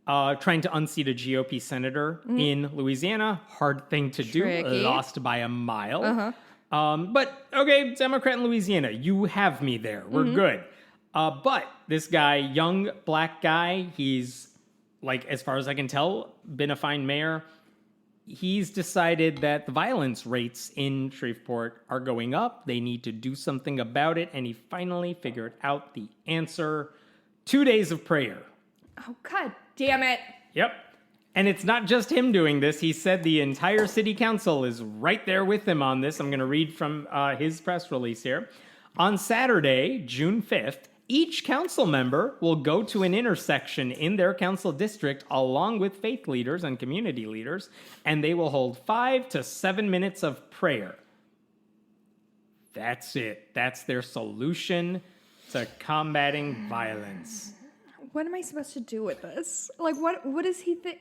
trying to unseat a GOP senator in Louisiana. Hard thing to do. Lost by a mile. But, okay, Democrat in Louisiana, you have me there. We're good. But this guy, young black guy, he's, like, as far as I can tell, been a fine mayor. He's decided that the violence rates in Shreveport are going up. They need to do something about it. And he finally figured out the answer. 2 days of prayer. Oh, God damn it. Yep. And it's not just him doing this. He said the entire city council is right there with him on this. I'm going to read from his press release here. On Saturday, June 5th, each council member will go to an intersection in their council district along with faith leaders and community leaders, and they will hold 5 to 7 minutes of prayer. That's it. That's their solution to combating violence. What am I supposed to do with this? Like, what does he think?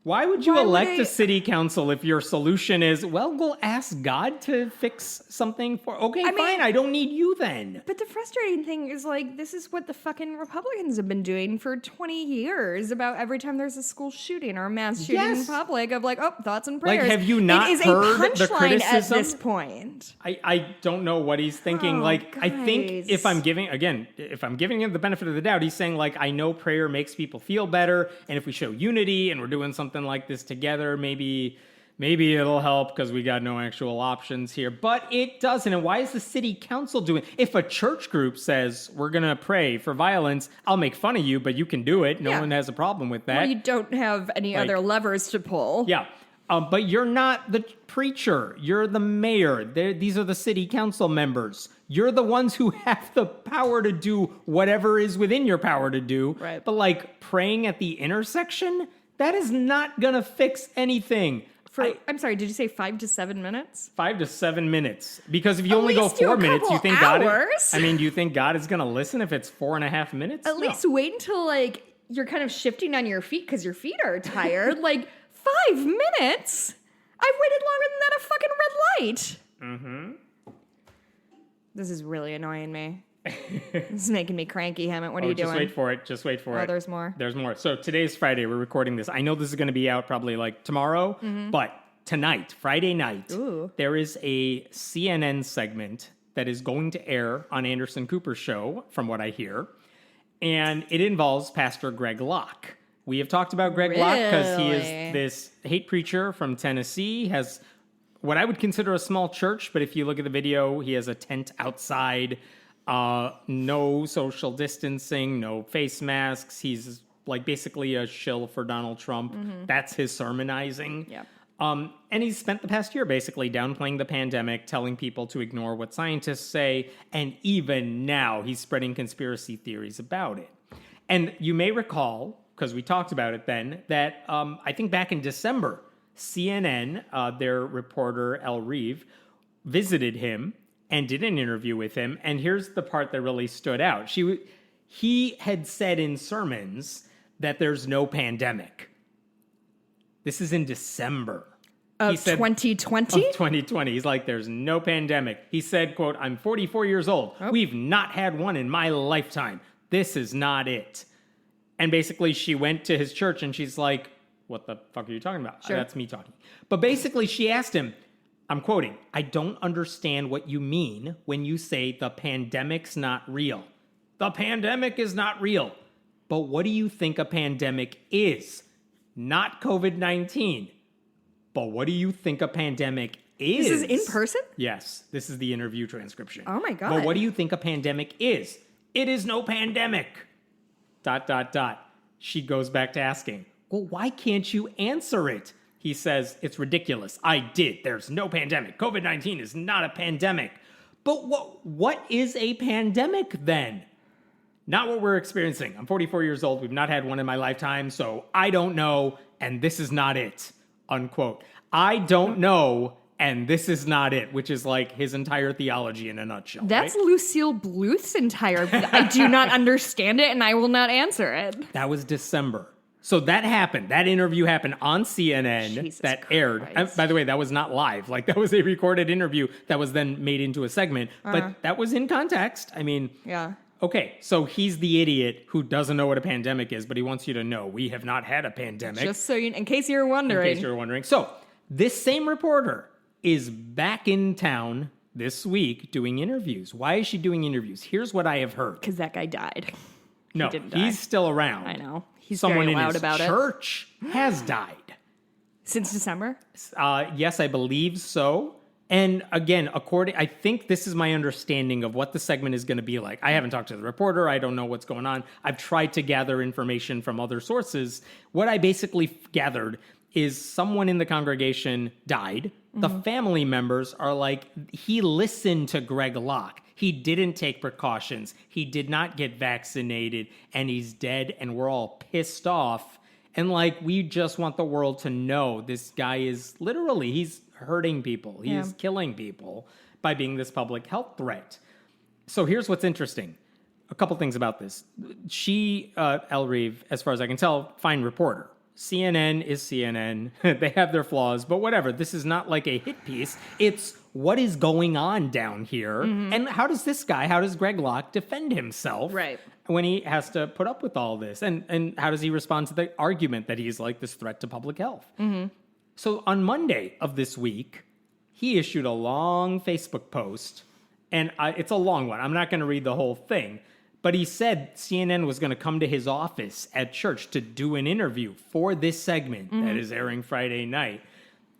Why would you elect a city council if your solution is, well, we'll ask God to fix something for... Okay, fine, I don't need you then. But the frustrating thing is, like, this is what the fucking Republicans have been doing for 20 years about every time there's a school shooting or a mass shooting in public of, like, thoughts and prayers. Like, have you not heard the criticism? At this point. I don't know what he's thinking. I think if I'm giving him the benefit of the doubt, he's saying, like, I know prayer makes people feel better, and if we show unity and we're doing something like this together, maybe it'll help because we got no actual options here. But it doesn't. And why is the city council doing it? If a church group says we're going to pray for violence, I'll make fun of you, but you can do it. No one has a problem with that. Well, you don't have any other levers to pull. Yeah. But you're not the preacher. You're the mayor. These are the city council members. You're the ones who have the power to do whatever is within your power to do. Right. But like praying at the intersection, that is not going to fix anything. I'm sorry, did you say 5 to 7 minutes? 5 to 7 minutes. Because if you At only go least do 4 a minutes, you couple think God hours. is, I mean, do you think God is going to listen if it's 4.5 minutes? At least wait until like you're kind of shifting on your feet because your feet are tired. Like 5 minutes? I've waited longer than that at a fucking red light. Mm-hmm. This is really annoying me. This is making me cranky, Hammett. What are you doing? Just wait for it. Oh, there's more. There's more. So today's Friday. We're recording this. I know this is going to be out probably like tomorrow, but tonight, Friday night, there is a CNN segment that is going to air on Anderson Cooper's show, from what I hear. And it involves Pastor Greg Locke. We have talked about Greg Locke because he is this hate preacher from Tennessee, has what I would consider a small church, but if you look at the video, he has a tent outside, no social distancing, no face masks. He's like basically a shill for Donald Trump. That's his sermonizing. Yeah. And he's spent the past year basically downplaying the pandemic, telling people to ignore what scientists say, and even now he's spreading conspiracy theories about it. And you may recall, because we talked about it then, that I think back in December, CNN, their reporter El Reeve, visited him and did an interview with him. And here's the part that really stood out. He had said in sermons that there's no pandemic. This is in December. Of 2020? Of 2020. He's like, there's no pandemic. He said, quote, I'm 44 years old. Oh. We've not had one in my lifetime. This is not it. And basically she went to his church and she's like, what the fuck are you talking about? Sure. That's me talking. But basically she asked him, I'm quoting, I don't understand what you mean when you say the pandemic's not real. The pandemic is not real. But what do you think a pandemic is? Not COVID-19. But what do you think a pandemic is? This is in person? Yes. This is the interview transcription. Oh my God. But what do you think a pandemic is? It is no pandemic. ... She goes back to asking, well, why can't you answer it? He says, it's ridiculous. I did. There's no pandemic. COVID-19 is not a pandemic. But what is a pandemic then? Not what we're experiencing. I'm 44 years old. We've not had one in my lifetime, so I don't know, and this is not it, unquote. I don't know, and this is not it, which is like his entire theology in a nutshell. That's right? Lucille Bluth's entire... I do not understand it, and I will not answer it. That was December. So that happened. That interview happened on CNN. Jesus that aired. By the way, that was not live. Like, that was a recorded interview that was then made into a segment. But that was in context. I mean... Yeah. Okay, so he's the idiot who doesn't know what a pandemic is, but he wants you to know we have not had a pandemic. Just so you... In case you're wondering. So, this same reporter is back in town this week doing interviews. Why is she doing interviews? Here's what I have heard. Because that guy died. No, he's still around. I know. He's Someone very loud in his about church has died. Since December? Yes, I believe so. And again, I think this is my understanding of what the segment is going to be like. I haven't talked to the reporter. I don't know what's going on. I've tried to gather information from other sources. What I basically gathered is someone in the congregation died. Mm-hmm. The family members are like, he listened to Greg Locke. He didn't take precautions. He did not get vaccinated, and he's dead, and we're all pissed off. And like, we just want the world to know this guy is literally, he's hurting people. He is killing people by being this public health threat. So here's what's interesting. A couple things about this. She, El Reeve, as far as I can tell, fine reporter. CNN is CNN. They have their flaws, but whatever. This is not like a hit piece. It's what is going on down here. Mm-hmm. And how does Greg Locke defend himself when he has to put up with all this? And how does he respond to the argument that he's like this threat to public health? Mm-hmm. So on Monday of this week, he issued a long Facebook post, and it's a long one. I'm not going to read the whole thing, but he said CNN was going to come to his office at church to do an interview for this segment that is airing Friday night.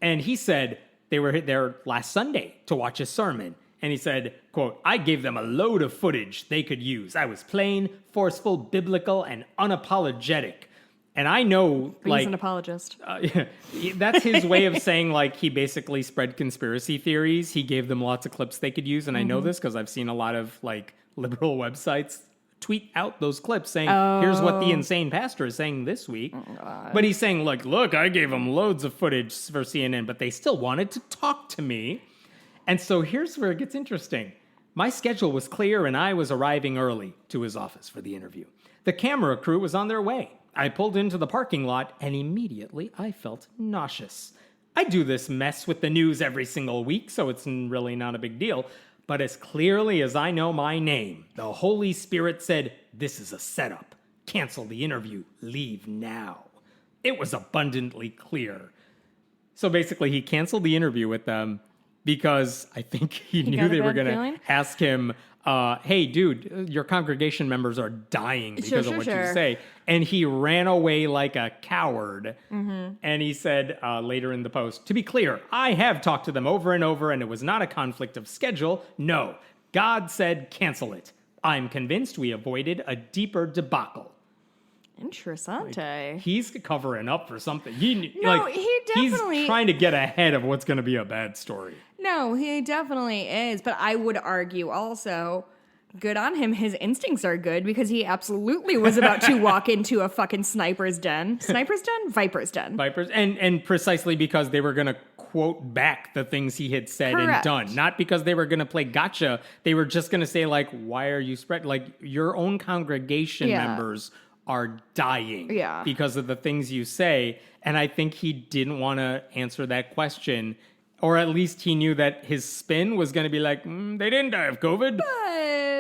And he said they were there last Sunday to watch a sermon. And he said, quote, I gave them a load of footage they could use. I was plain, forceful, biblical, and unapologetic. And I know, But like, he's an apologist. that's his way of saying, like, he basically spread conspiracy theories. He gave them lots of clips they could use. And I know this because I've seen a lot of, like, liberal websites tweet out those clips saying, here's what the insane pastor is saying this week. But he's saying, like, look, I gave them loads of footage for CNN, but they still wanted to talk to me. And so here's where it gets interesting. My schedule was clear and I was arriving early to his office for the interview. The camera crew was on their way. I pulled into the parking lot and immediately I felt nauseous. I do this mess with the news every single week, so it's really not a big deal. But as clearly as I know my name, the Holy Spirit said, this is a setup. Cancel the interview. Leave now. It was abundantly clear. So basically, he canceled the interview with them because I think he knew they were going to ask him, hey, dude, your congregation members are dying because of what you say. And he ran away like a coward. And he said later in the post, to be clear, I have talked to them over and over, and it was not a conflict of schedule. No, God said cancel it. I'm convinced we avoided a deeper debacle. Interessante. Like, he's covering up for something. He definitely... He's trying to get ahead of what's going to be a bad story. No, he definitely is. But I would argue also, good on him. His instincts are good because he absolutely was about to walk into a fucking sniper's den. Sniper's den? Viper's den. Vipers. And precisely because they were going to quote back the things he had said and done. Not because they were going to play gotcha. They were just going to say, like, why are you spread? Like, your own congregation members are dying because of the things you say. And I think he didn't want to answer that question. Or at least he knew that his spin was going to be like, they didn't die of COVID.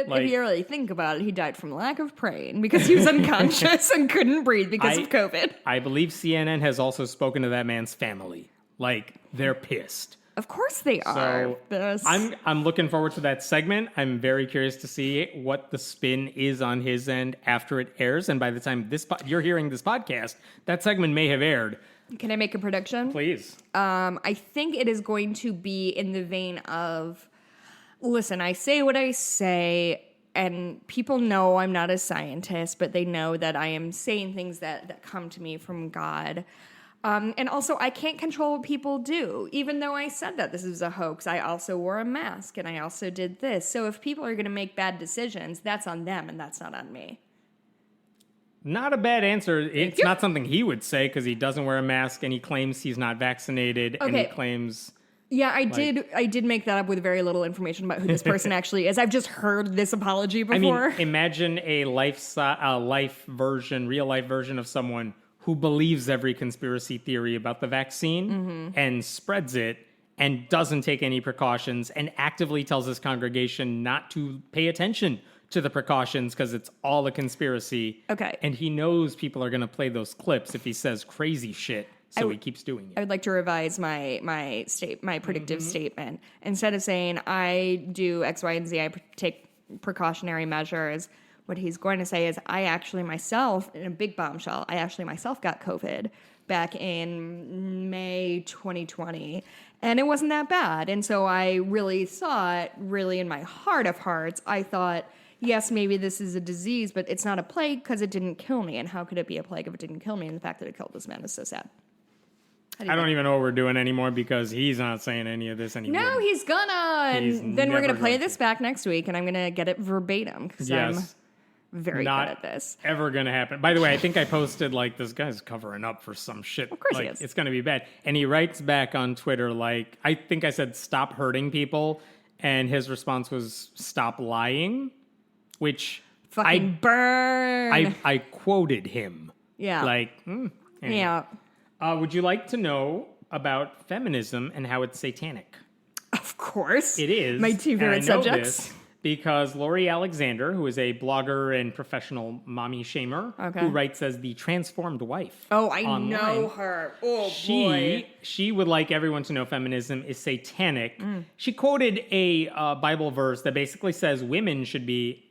But if you really think about it, he died from lack of praying because he was unconscious and couldn't breathe because of COVID. I believeรื่องhas also spoken to that man's family. Like, they're pissed. Of course they are. So I'm looking forward to that segment. I'm very curious to see what the spin is on his end after it airs. And by the time you're hearing this podcast, that segment may have aired. Can I make a prediction? Please. I think it is going to be in the vein of, listen, I say what I say, and people know I'm not a scientist, but they know that I am saying things that come to me from God. And also, I can't control what people do. Even though I said that this is a hoax, I also wore a mask, and I also did this. So if people are going to make bad decisions, that's on them, and that's not on me. Not a bad answer. It's not something he would say because he doesn't wear a mask and he claims he's not vaccinated and he claims... Yeah, I did make that up with very little information about who this person actually is. I've just heard this apology before. I mean, imagine a real life version of someone who believes every conspiracy theory about the vaccine and spreads it and doesn't take any precautions and actively tells his congregation not to pay attention to the precautions because it's all a conspiracy. Okay. And he knows people are going to play those clips if he says crazy shit, so he keeps doing it. I would like to revise my predictive statement. Instead of saying, I do X, Y, and Z, I take precautionary measures, what he's going to say is, I actually myself, in a big bombshell, I actually myself got COVID back in May 2020. And it wasn't that bad. And so I really thought, really in my heart of hearts, I thought, yes, maybe this is a disease, but it's not a plague because it didn't kill me. And how could it be a plague if it didn't kill me? And the fact that it killed this man is so sad. I don't even know what we're doing anymore because he's not saying any of this anymore. No, he's gonna. And then we're going to play this back next week, and I'm going to get it verbatim because I'm very good at this. Ever going to happen. By the way, I think I posted, like, this guy's covering up for some shit. Of course like, he is. It's going to be bad. And he writes back on Twitter, like, I think I said, stop hurting people. And his response was, stop lying, which... Fucking burn. I quoted him. Yeah. Like, anyway. Yeah. Would you like to know about feminism and how it's satanic? Of course. It is. My two favorite subjects. This because Lori Alexander, who is a blogger and professional mommy shamer, who writes as the transformed wife. Oh, I online, know her. Oh, boy. She would like everyone to know feminism is satanic. She quoted a Bible verse that basically says women should be...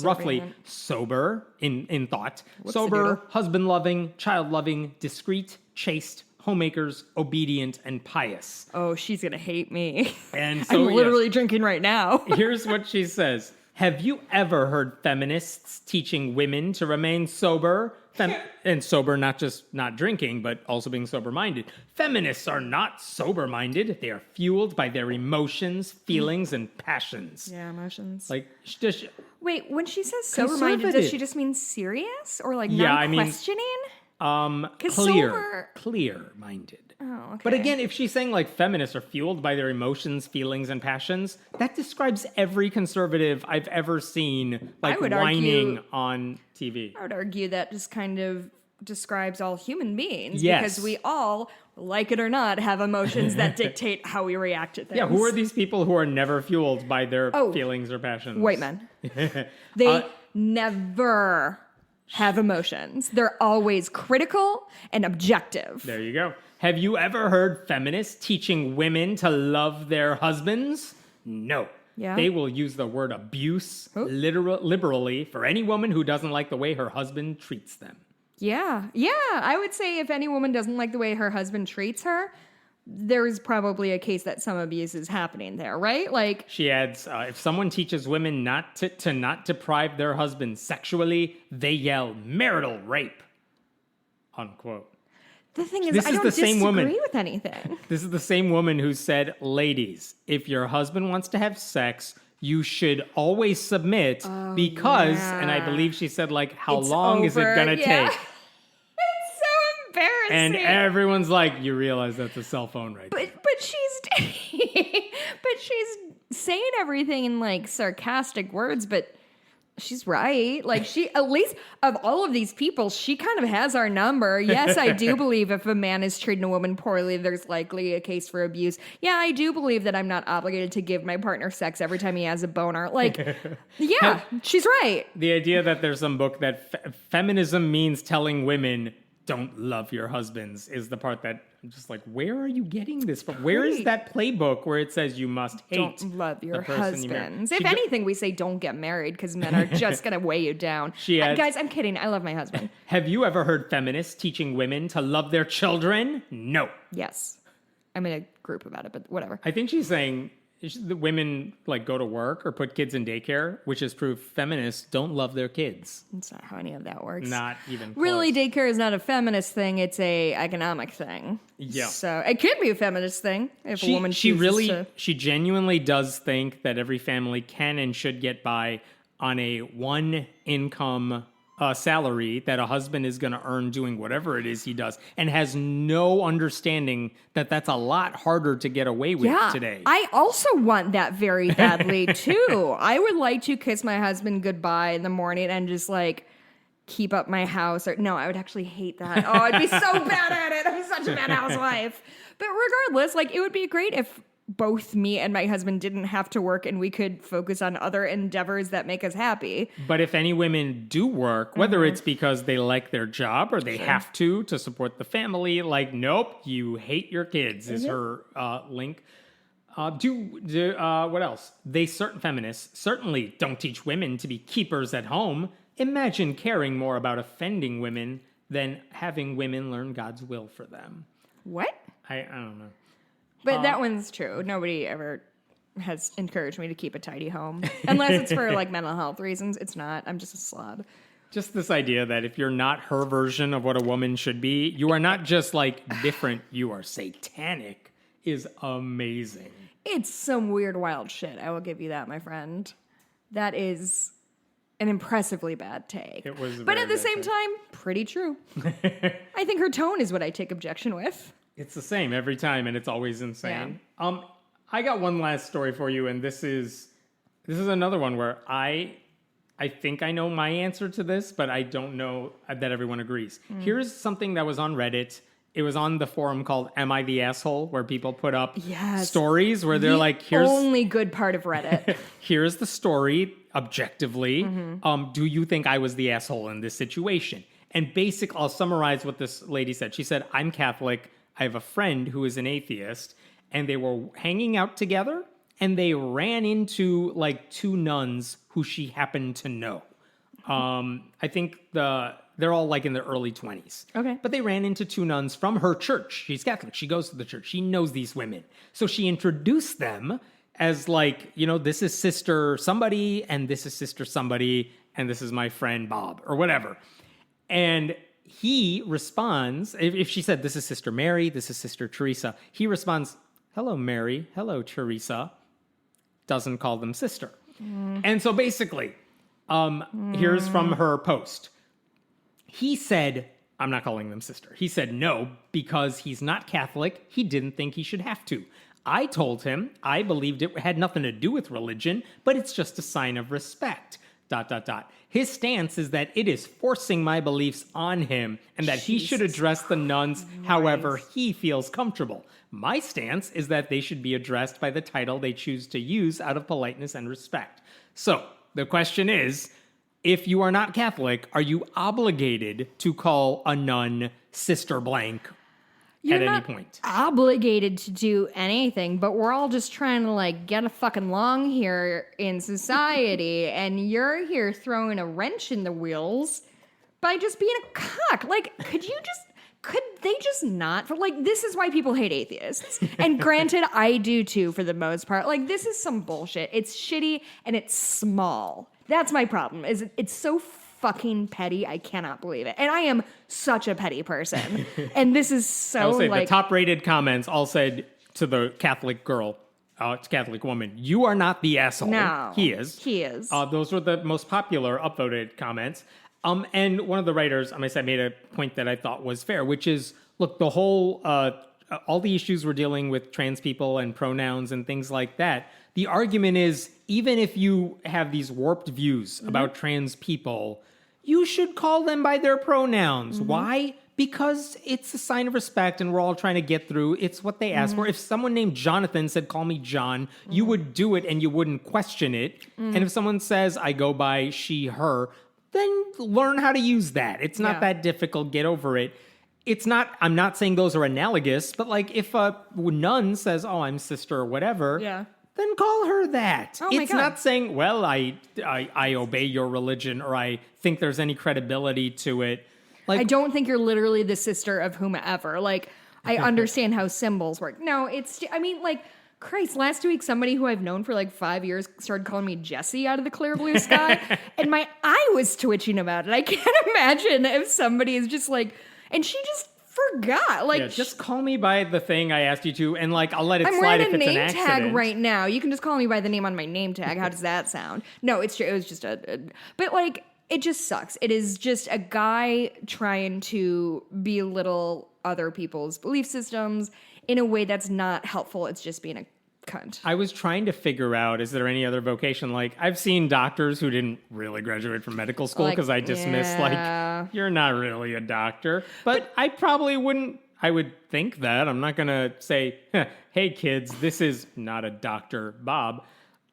roughly sober in thought, sober, husband-loving, child-loving, discreet, chaste, homemakers, obedient, and pious. Oh, she's going to hate me. And so, I'm literally drinking right now. Here's what she says. Have you ever heard feminists teaching women to remain sober, And sober, not just not drinking, but also being sober-minded. Feminists are not sober-minded. They are fueled by their emotions, feelings, and passions. Yeah, emotions. Like, Wait, when she says sober-minded, does she just mean serious or like Yeah, non-questioning? Clear-minded. Oh, okay. But again, if she's saying like feminists are fueled by their emotions, feelings, and passions, that describes every conservative I've ever seen like whining on TV. I would argue that just kind of describes all human beings. Yes. Because we all, like it or not, have emotions that dictate how we react to things. Yeah, who are these people who are never fueled by their feelings or passions? White men. They never have emotions. They're always critical and objective. There you go. Have you ever heard feminists teaching women to love their husbands? No. Yeah. They will use the word abuse liberally for any woman who doesn't like the way her husband treats them. Yeah. Yeah. I would say if any woman doesn't like the way her husband treats her, there's probably a case that some abuse is happening there, right? Like she adds, if someone teaches women not to not deprive their husbands sexually, they yell marital rape, unquote. The thing is, I don't disagree with anything. This is the same woman who said, ladies, if your husband wants to have sex, you should always submit because, and I believe she said, like, how long is it going to take? It's so embarrassing. And everyone's like, you realize that's a cell phone right there. But she's saying everything in, like, sarcastic words, but she's right. Like, she, at least of all of these people, she kind of has our number. Yes, I do believe if a man is treating a woman poorly, there's likely a case for abuse. Yeah, I do believe that I'm not obligated to give my partner sex every time he has a boner. Like, yeah, she's right. The idea that there's some book that feminism means telling women don't love your husbands is the part that I'm just like, where are you getting this from? Where is that playbook where it says you must hate don't love your husbands? If anything, we say don't get married because men are just going to weigh you down. Guys, I'm kidding. I love my husband. Have you ever heard feminists teaching women to love their children? No. Yes. I'm in a group about it, but whatever. I think she's saying the women like go to work or put kids in daycare, which is proof feminists don't love their kids. That's not how any of that works. Not even close. Really, daycare is not a feminist thing. It's a economic thing. Yeah. So it could be a feminist thing if a woman chooses to. She genuinely does think that every family can and should get by on a one income salary that a husband is going to earn doing whatever it is he does, and has no understanding that that's a lot harder to get away with today. I also want that very badly too. I would like to kiss my husband goodbye in the morning and just like keep up my house. No, I would actually hate that. Oh, I'd be so bad at it. I'm such a bad housewife. But regardless, like it would be great if both me and my husband didn't have to work and we could focus on other endeavors that make us happy. But if any women do work, whether it's because they like their job or they have to support the family, like, nope, you hate your kids is her link. What else? Feminists certainly don't teach women to be keepers at home. Imagine caring more about offending women than having women learn God's will for them. What? I don't know. But that one's true. Nobody ever has encouraged me to keep a tidy home. Unless it's for, like, mental health reasons. It's not. I'm just a slob. Just this idea that if you're not her version of what a woman should be, you are not just, like, different. You are satanic is amazing. It's some weird, wild shit. I will give you that, my friend. That is an impressively bad take. It was but at the same time, pretty true. I think her tone is what I take objection with. It's the same every time, and it's always insane. Yeah. I got one last story for you, and this is another one where I think I know my answer to this, but I don't know that everyone agrees. Here's something that was on Reddit. It was on the forum called Am I the Asshole, where people put up stories where they're like, here's... only good part of Reddit. Here's the story, objectively. Do you think I was the asshole in this situation? And I'll summarize what this lady said. She said, I'm Catholic. I have a friend who is an atheist, and they were hanging out together, and they ran into like two nuns who she happened to know. I think they're all like in their early 20s. Okay. But they ran into two nuns from her church. She's Catholic. She goes to the church. She knows these women. So she introduced them as like, this is sister somebody, and this is sister somebody, and this is my friend Bob, or whatever. And he responds, if she said, this is Sister Mary, this is Sister Teresa, he responds, hello, Mary, hello, Teresa, doesn't call them sister. And so basically, here's from her post. He said, I'm not calling them sister. He said no, because he's not Catholic. He didn't think he should have to. I told him I believed it had nothing to do with religion, but it's just a sign of respect. ... His stance is that it is forcing my beliefs on him and that he should address the nuns however he feels comfortable. My stance is that they should be addressed by the title they choose to use out of politeness and respect. So the question is, if you are not Catholic, are you obligated to call a nun Sister Blank at any point? Obligated to do anything, but we're all just trying to like get a fucking along here in society, and you're here throwing a wrench in the wheels by just being a cock. Like, could they just not? Like, this is why people hate atheists. And granted, I do too for the most part. Like, this is some bullshit. It's shitty and it's small. That's my problem. Is it's so fucking petty. I cannot believe it. And I am such a petty person. And this is so, I will say like, the top-rated comments all said to the Catholic girl, Catholic woman, you are not the asshole. No. He is. He is. Those were the most popular upvoted comments. And one of the writers, I made a point that I thought was fair, which is, look, the whole, all the issues we're dealing with trans people and pronouns and things like that, the argument is, even if you have these warped views about trans people, you should call them by their pronouns. Why? Because it's a sign of respect and we're all trying to get through. It's what they asked for. If someone named Jonathan said, call me John, you would do it and you wouldn't question it. And if someone says, I go by she, her, then learn how to use that. It's not that difficult. Get over it. It's not, I'm not saying those are analogous, but like if a nun says, oh, I'm sister or whatever, then call her that. Oh my It's God. not saying, well, I obey your religion or I think there's any credibility to it. Like, I don't think you're literally the sister of whomever. Like, I understand how symbols work. No, it's, I mean, like, Christ, last week somebody who I've known for like 5 years started calling me Jessie out of the clear blue sky. And my eye was twitching about it. I can't imagine if somebody is just like, and she just forgot. Like, yeah, just call me by the thing I asked you to, and like I'll let it I'm slide if wearing a it's an name accident. tag right now. You can just call me by the name on my name tag. How does that sound? No, it's true. It was just but like, it just sucks. It is just a guy trying to belittle other people's belief systems in a way that's not helpful. It's just being a cunt. I was trying to figure out, is there any other vocation? Like, I've seen doctors who didn't really graduate from medical school because I dismissed, like, you're not really a doctor. But I probably wouldn't, I would think that. I'm not going to say, hey, kids, this is not a Dr. Bob.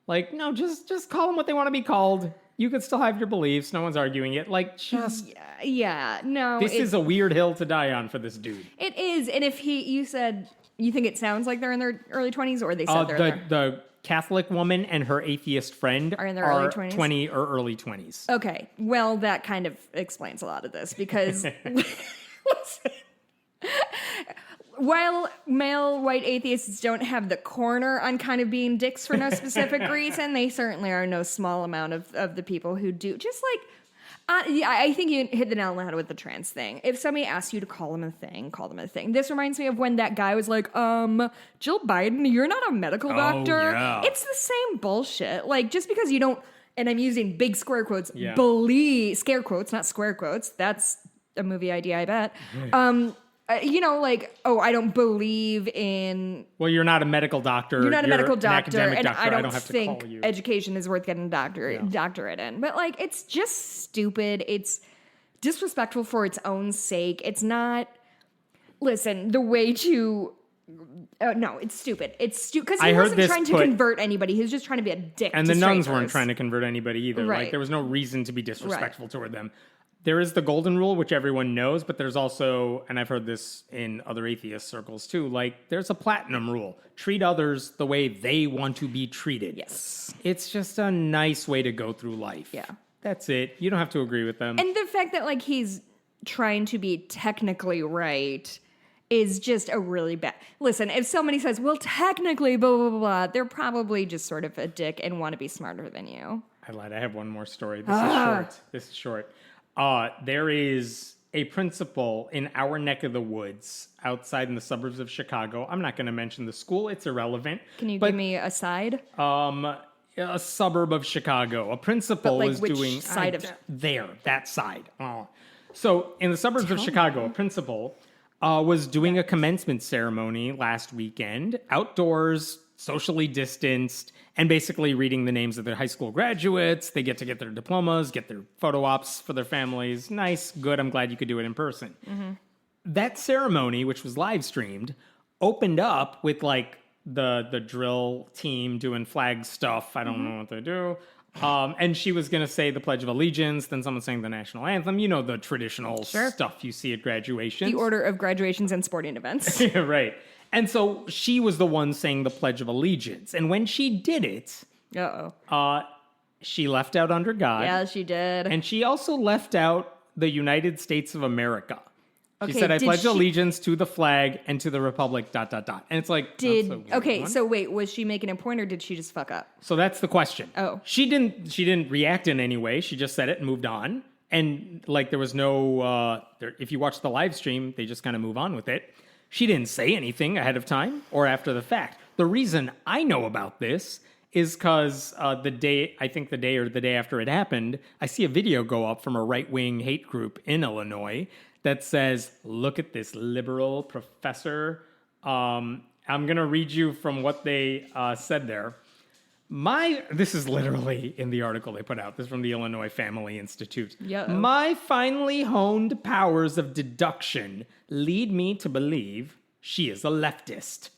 Like, no, just call them what they want to be called. You can still have your beliefs. No one's arguing it. Like, just... Yeah, no. This is a weird hill to die on for this dude. It is. And if you said... You think it sounds like they're in their early 20s, or they said the Catholic woman and her atheist friend are in their early 20s? 20 or early 20s. Okay. Well, that kind of explains a lot of this, because listen, while male white atheists don't have the corner on kind of being dicks for no specific reason, they certainly are no small amount of the people who do. Just like, I think you hit the nail on the head with the trans thing. If somebody asks you to call them a thing, call them a thing. This reminds me of when that guy was like, Jill Biden, you're not a medical doctor. Yeah. It's the same bullshit. Like, just because you don't, and I'm using big square quotes, scare quotes, not square quotes. That's a movie idea, I bet. You know, like, oh, I don't believe in... Well, you're not a medical doctor. You're not a medical doctor, and I don't have think to call you. education is worth getting a doctorate in. But, like, it's just stupid. It's disrespectful for its own sake. It's not... Listen, the way to... no, it's stupid. It's stupid. Because he wasn't trying to convert anybody. He was just trying to be a dick and to the nuns strangers. weren't trying to convert anybody either. Right. Like, there was no reason to be disrespectful toward them. There is the golden rule, which everyone knows, but there's also, and I've heard this in other atheist circles too, like, there's a platinum rule. Treat others the way they want to be treated. Yes. It's just a nice way to go through life. Yeah. That's it. You don't have to agree with them. And the fact that, like, he's trying to be technically right is just a really bad... Listen, if somebody says, well, technically, blah, blah, blah, blah, they're probably just sort of a dick and want to be smarter than you. I lied. I have one more story. This is short. There is a principal in our neck of the woods outside in the suburbs of Chicago. I'm not going to mention the school. It's irrelevant. Can you give me a side? A suburb of Chicago. A principal was which doing... side of... There, that side. Oh. So in the suburbs of Chicago, a principal was doing a commencement ceremony last weekend, outdoors, socially distanced, and basically reading the names of their high school graduates. They get to get their diplomas, get their photo ops for their families. Nice, good. I'm glad you could do it in person. Mm-hmm. That ceremony, which was live streamed, opened up with like the drill team doing flag stuff. I don't know what they do. And she was going to say the Pledge of Allegiance, then someone sang the national anthem. You know, the traditional stuff you see at graduations. The order of graduations and sporting events. Yeah, right. And so she was the one saying the Pledge of Allegiance. And when she did it, she left out under God. Yeah, she did. And she also left out the United States of America. She Okay, said, I pledge allegiance to the flag and to the republic, ... And it's like, so wait, was she making a point or did she just fuck up? So that's the question. Oh. She didn't react in any way. She just said it and moved on. And like there was no, if you watch the live stream, they just kind of move on with it. She didn't say anything ahead of time or after the fact. The reason I know about this is because the day after it happened, I see a video go up from a right-wing hate group in Illinois that says, look at this liberal professor. I'm going to read you from what they said there. This is literally in the article they put out. This is from the Illinois Family Institute. Yeah. My finely honed powers of deduction lead me to believe she is a leftist.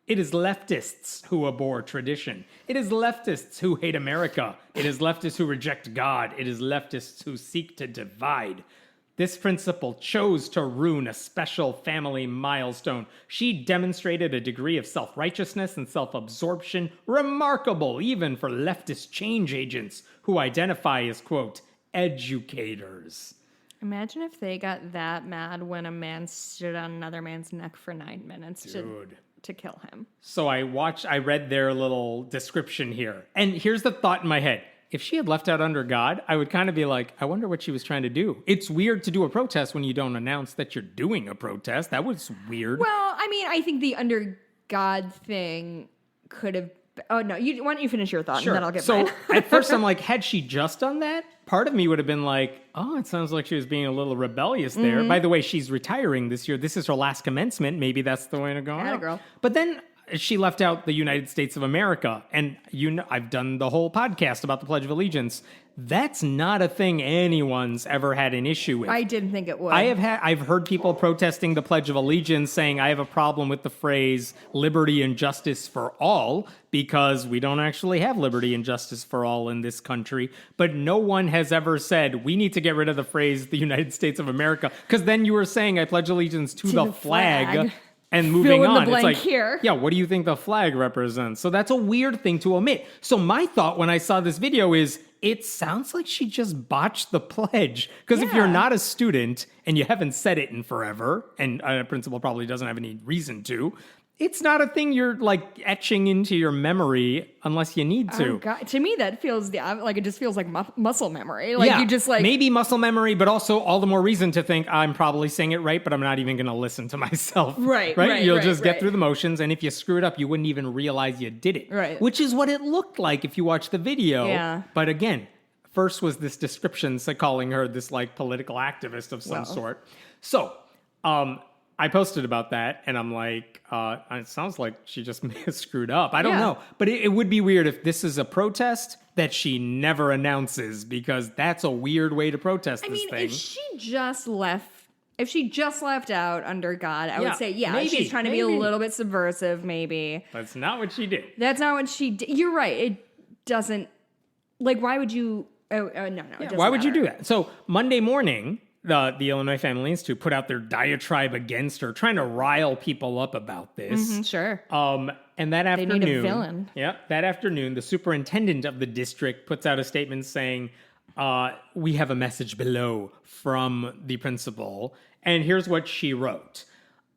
It is leftists who abhor tradition. It is leftists who hate America. It is leftists who reject God. It is leftists who seek to divide. This principal chose to ruin a special family milestone. She demonstrated a degree of self-righteousness and self-absorption remarkable even for leftist change agents who identify as, quote, educators. Imagine if they got that mad when a man stood on another man's neck for 9 minutes to kill him. So I read their little description here. And here's the thought in my head. If she had left out under God, I would kind of be like, I wonder what she was trying to do. It's weird to do a protest when you don't announce that you're doing a protest. That was weird. Well, I mean, I think the under God thing could have... Oh, no. Why don't you finish your thought, Sure. and then I'll get mine. So at first I'm like, had she just done that? Part of me would have been like, oh, it sounds like she was being a little rebellious there. By the way, she's retiring this year. This is her last commencement. Maybe that's the way to go. Atta girl. But then she left out the United States of America. And I've done the whole podcast about the Pledge of Allegiance. That's not a thing anyone's ever had an issue with. I didn't think it would. I've heard people protesting the Pledge of Allegiance saying I have a problem with the phrase liberty and justice for all because we don't actually have liberty and justice for all in this country. But no one has ever said we need to get rid of the phrase the United States of America because then you were saying I pledge allegiance to the flag. And moving on, it's like, here. Yeah, what do you think the flag represents? So that's a weird thing to omit. So my thought when I saw this video is, it sounds like she just botched the pledge. Because if you're not a student and you haven't said it in forever, and a principal probably doesn't have any reason to, it's not a thing you're like etching into your memory unless you need to. Oh, God. To me, that feels like it just feels like muscle memory. Like you just like maybe muscle memory, but also all the more reason to think I'm probably saying it right, but I'm not even going to listen to myself. Right. You'll just get through the motions, and if you screw it up, you wouldn't even realize you did it. Right. Which is what it looked like if you watch the video. Yeah. But again, first was this description calling her this like political activist of some sort. So, I posted about that, and I'm like, it sounds like she just may have screwed up. I don't know. But it would be weird if this is a protest that she never announces, because that's a weird way to protest this thing. If she just left out under God, I would say, maybe, she's trying to be a little bit subversive, maybe. That's not what she did. That's not what she did. You're right. It doesn't, like, why would you, no. It doesn't why would you matter. do that? So Monday morning, the Illinois Family Institute put out their diatribe against her, trying to rile people up about this. Mm-hmm, sure. And that afternoon, they need a villain. Yeah, that afternoon, the superintendent of the district puts out a statement saying, we have a message below from the principal. And here's what she wrote.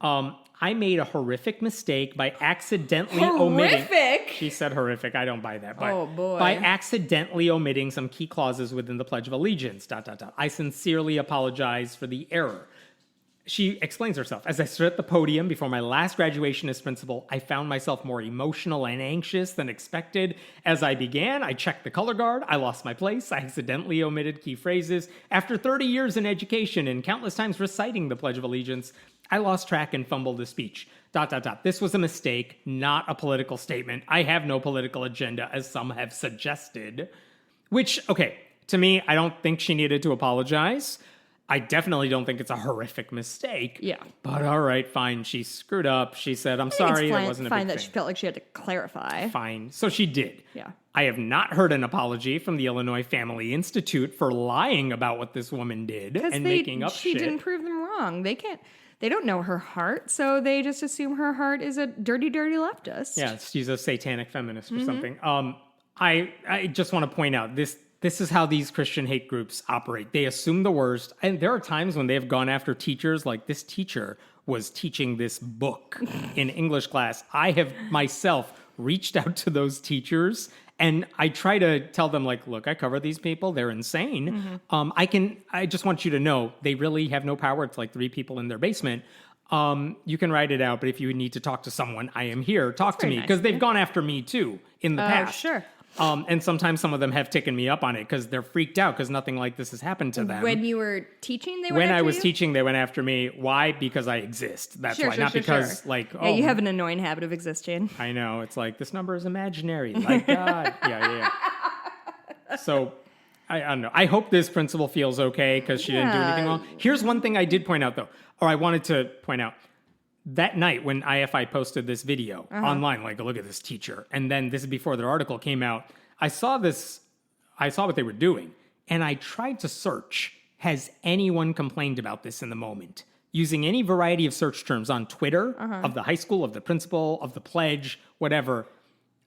I made a horrific mistake by accidentally omitting. Horrific? She said horrific. I don't buy that. But Oh, boy. By accidentally omitting some key clauses within the Pledge of Allegiance. ... I sincerely apologize for the error. She explains herself. As I stood at the podium before my last graduation as principal, I found myself more emotional and anxious than expected. As I began, I checked the color guard. I lost my place. I accidentally omitted key phrases. After 30 years in education and countless times reciting the Pledge of Allegiance, I lost track and fumbled the speech. ... This was a mistake, not a political statement. I have no political agenda, as some have suggested. Which, okay, to me, I don't think she needed to apologize. I definitely don't think it's a horrific mistake. Yeah. But all right, fine. She screwed up. She said, I'm sorry, it wasn't a big fine that thing. she felt like she had to clarify. Fine. So she did. Yeah. I have not heard an apology from the Illinois Family Institute for lying about what this woman did and making up she shit. didn't prove them wrong. They don't know her heart, so they just assume her heart is a dirty, dirty leftist. Yeah, she's a satanic feminist or something. I just want to point out this is how these Christian hate groups operate. They assume the worst. And there are times when they have gone after teachers, like this teacher was teaching this book in English class. I have myself reached out to those teachers and I try to tell them, like, look, I cover these people. They're insane. I just want you to know they really have no power. It's like 3 people in their basement. You can write it out, but if you need to talk to someone, I am here. Talk to me. Because they've gone after me too in the past. Sure. And sometimes some of them have taken me up on it because they're freaked out because nothing like this has happened to them. When you were teaching, they went When after I was you? teaching, they went after me. Why? Because I exist. That's why. Not because, like, Yeah, you have an annoying habit of existing. I know. It's like, this number is imaginary. Like, God. Yeah. So, I don't know. I hope this principal feels okay because she didn't do anything wrong. Here's one thing I did point out, though. Or I wanted to point out. That night when IFI posted this video online, like, look at this teacher. And then this is before their article came out. I saw what they were doing. And I tried to search, has anyone complained about this in the moment? Using any variety of search terms on Twitter, of the high school, of the principal, of the pledge, whatever.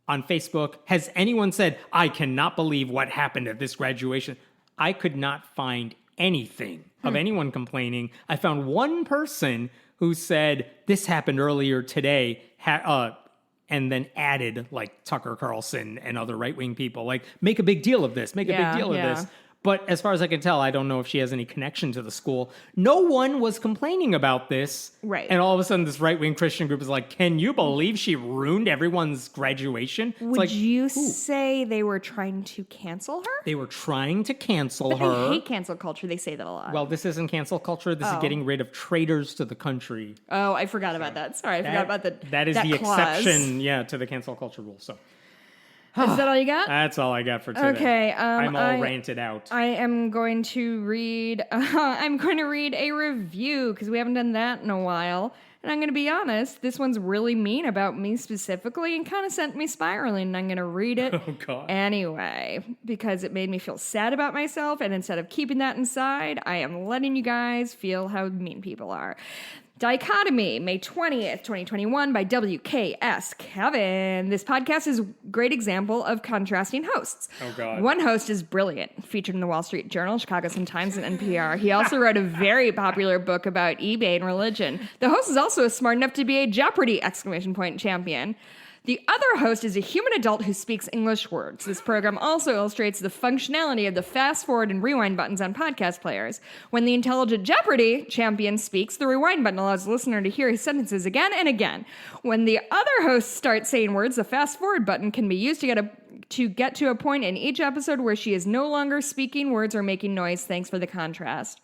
On Facebook, has anyone said, I cannot believe what happened at this graduation? I could not find anything of anyone complaining. I found one person who said, this happened earlier today, and then added, like, Tucker Carlson and other right-wing people, like, make a big deal of this, make a big deal of this. But as far as I can tell, I don't know if she has any connection to the school. No one was complaining about this. Right. And all of a sudden, this right-wing Christian group is like, can you believe she ruined everyone's graduation? It's Would like, you say they were trying to cancel her? they were trying to cancel But her. they hate cancel culture. They say that a lot. Well, this isn't cancel culture. This is getting rid of traitors to the country. Oh, I forgot about that. Sorry, I forgot about that. That is the clause. exception, to the cancel culture rule. So Is that all you got? that's all I got for today. Okay, I'm all ranted out. I am going to read. I'm going to read a review because we haven't done that in a while. And I'm going to be honest, this one's really mean about me specifically and kind of sent me spiraling. And I'm going to read it anyway because it made me feel sad about myself. And instead of keeping that inside, I am letting you guys feel how mean people are. Dichotomy, May 20th, 2021 by WKS Kevin. This podcast is a great example of contrasting hosts. Oh, God. One host is brilliant, featured in the Wall Street Journal, Chicago Sun-Times, and NPR. He also wrote a very popular book about eBay and religion. The host is also smart enough to be a Jeopardy! Champion. The other host is a human adult who speaks English words. This program also illustrates the functionality of the fast forward and rewind buttons on podcast players. When the intelligent Jeopardy! Champion speaks, the rewind button allows the listener to hear his sentences again and again. When the other hosts start saying words, the fast forward button can be used to get to a point in each episode where she is no longer speaking words or making noise. Thanks for the contrast.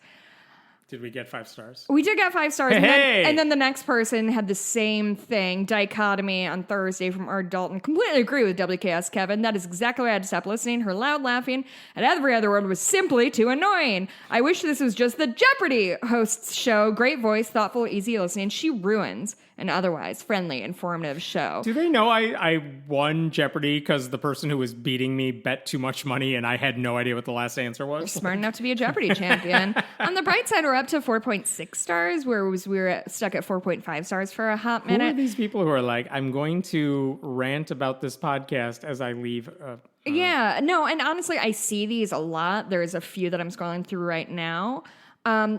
Did we get 5 stars? We did get 5 stars. Hey! And then the next person had the same thing, Dichotomy, on Thursday from R. Dalton. Completely agree with WKS Kevin. That is exactly why I had to stop listening. Her loud laughing at every other word was simply too annoying. I wish this was just the Jeopardy! Host's show. Great voice, thoughtful, easy listening. She ruins an otherwise friendly, informative show. Do they know I won Jeopardy because the person who was beating me bet too much money and I had no idea what the last answer was? Smart enough to be a Jeopardy! Champion. On the bright side, we're up to 4.6 stars, we were stuck at 4.5 stars for a hot minute. Who are these people who are like, I'm going to rant about this podcast as I leave? Yeah, no, and honestly, I see these a lot. There's a few that I'm scrolling through right now.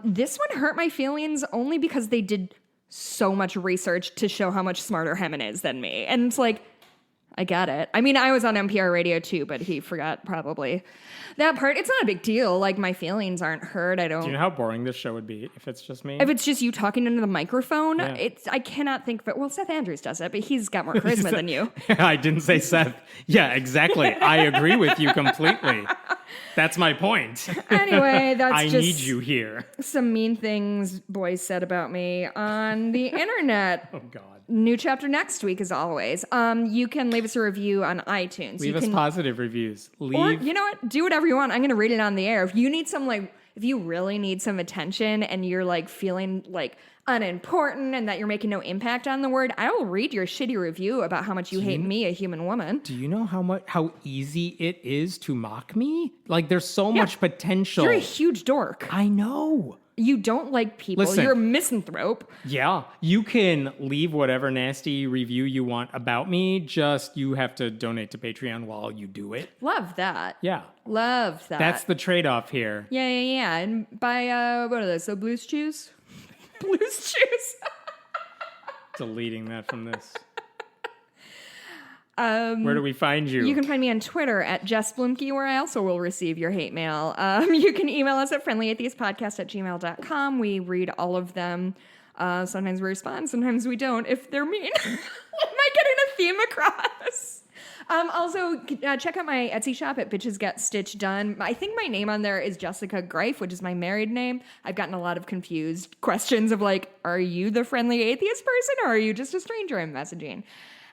This one hurt my feelings only because they did so much research to show how much smarter Hemant is than me. And it's like, I get it. I mean, I was on NPR radio too, but he forgot probably that part. It's not a big deal. Like, my feelings aren't hurt. I don't. Do you know how boring this show would be if it's just me? If it's just you talking into the microphone, Yeah. I cannot think of it. Well, Seth Andrews does it, but he's got more charisma than you. I didn't say Seth. Yeah, exactly. I agree with you completely. That's my point. Anyway, that's I just need you here. some mean things boys said about me on the internet. Oh, God. New chapter next week, as always. You can leave us a review on iTunes. Leave us positive reviews. Or, you know what? Do whatever you want. I'm going to read it on the air. If you need some, like, if you really need some attention and you're, like, feeling, like, unimportant and that you're making no impact on the word, I will read your shitty review about how much you hate me, a human woman. Do you know how easy it is to mock me? Like, there's so much potential. You're a huge dork. I know. You don't like people. Listen. You're a misanthrope. Yeah, you can leave whatever nasty review you want about me. Just you have to donate to Patreon while you do it. Love that. Yeah. Love that. That's the trade-off here. Yeah. And by, what are those? So Blues Chews? Blues Chews. Deleting that from this. Where do we find you? You can find me on Twitter at Jess Blumke, where I also will receive your hate mail. You can email us at friendlyatheistpodcast@gmail.com. We read all of them. Sometimes we respond, sometimes we don't, if they're mean. Am I getting a theme across? Also, check out my Etsy shop at Bitches Get Stitched Done. I think my name on there is Jessica Greif, which is my married name. I've gotten a lot of confused questions of like, are you the friendly atheist person or are you just a stranger I'm messaging?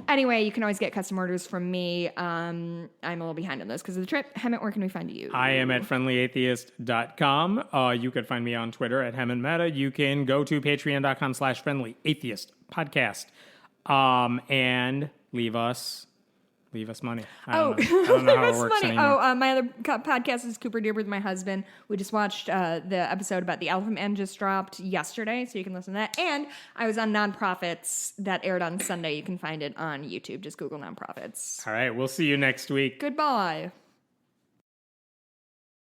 Anyway, you can always get custom orders from me. I'm a little behind on those because of the trip. Hemant, where can we find you? I am at friendlyatheist.com. You can find me on Twitter at HemantMeta. You can go to patreon.com/friendlyatheistpodcast. And leave us money. I don't know how it works anymore. My other podcast is Cooper Deer with my husband. We just watched the episode about the Elephant Man just dropped yesterday, so you can listen to that. And I was on Nonprofits that aired on Sunday. You can find it on YouTube. Just Google Nonprofits. All right, we'll see you next week. Goodbye.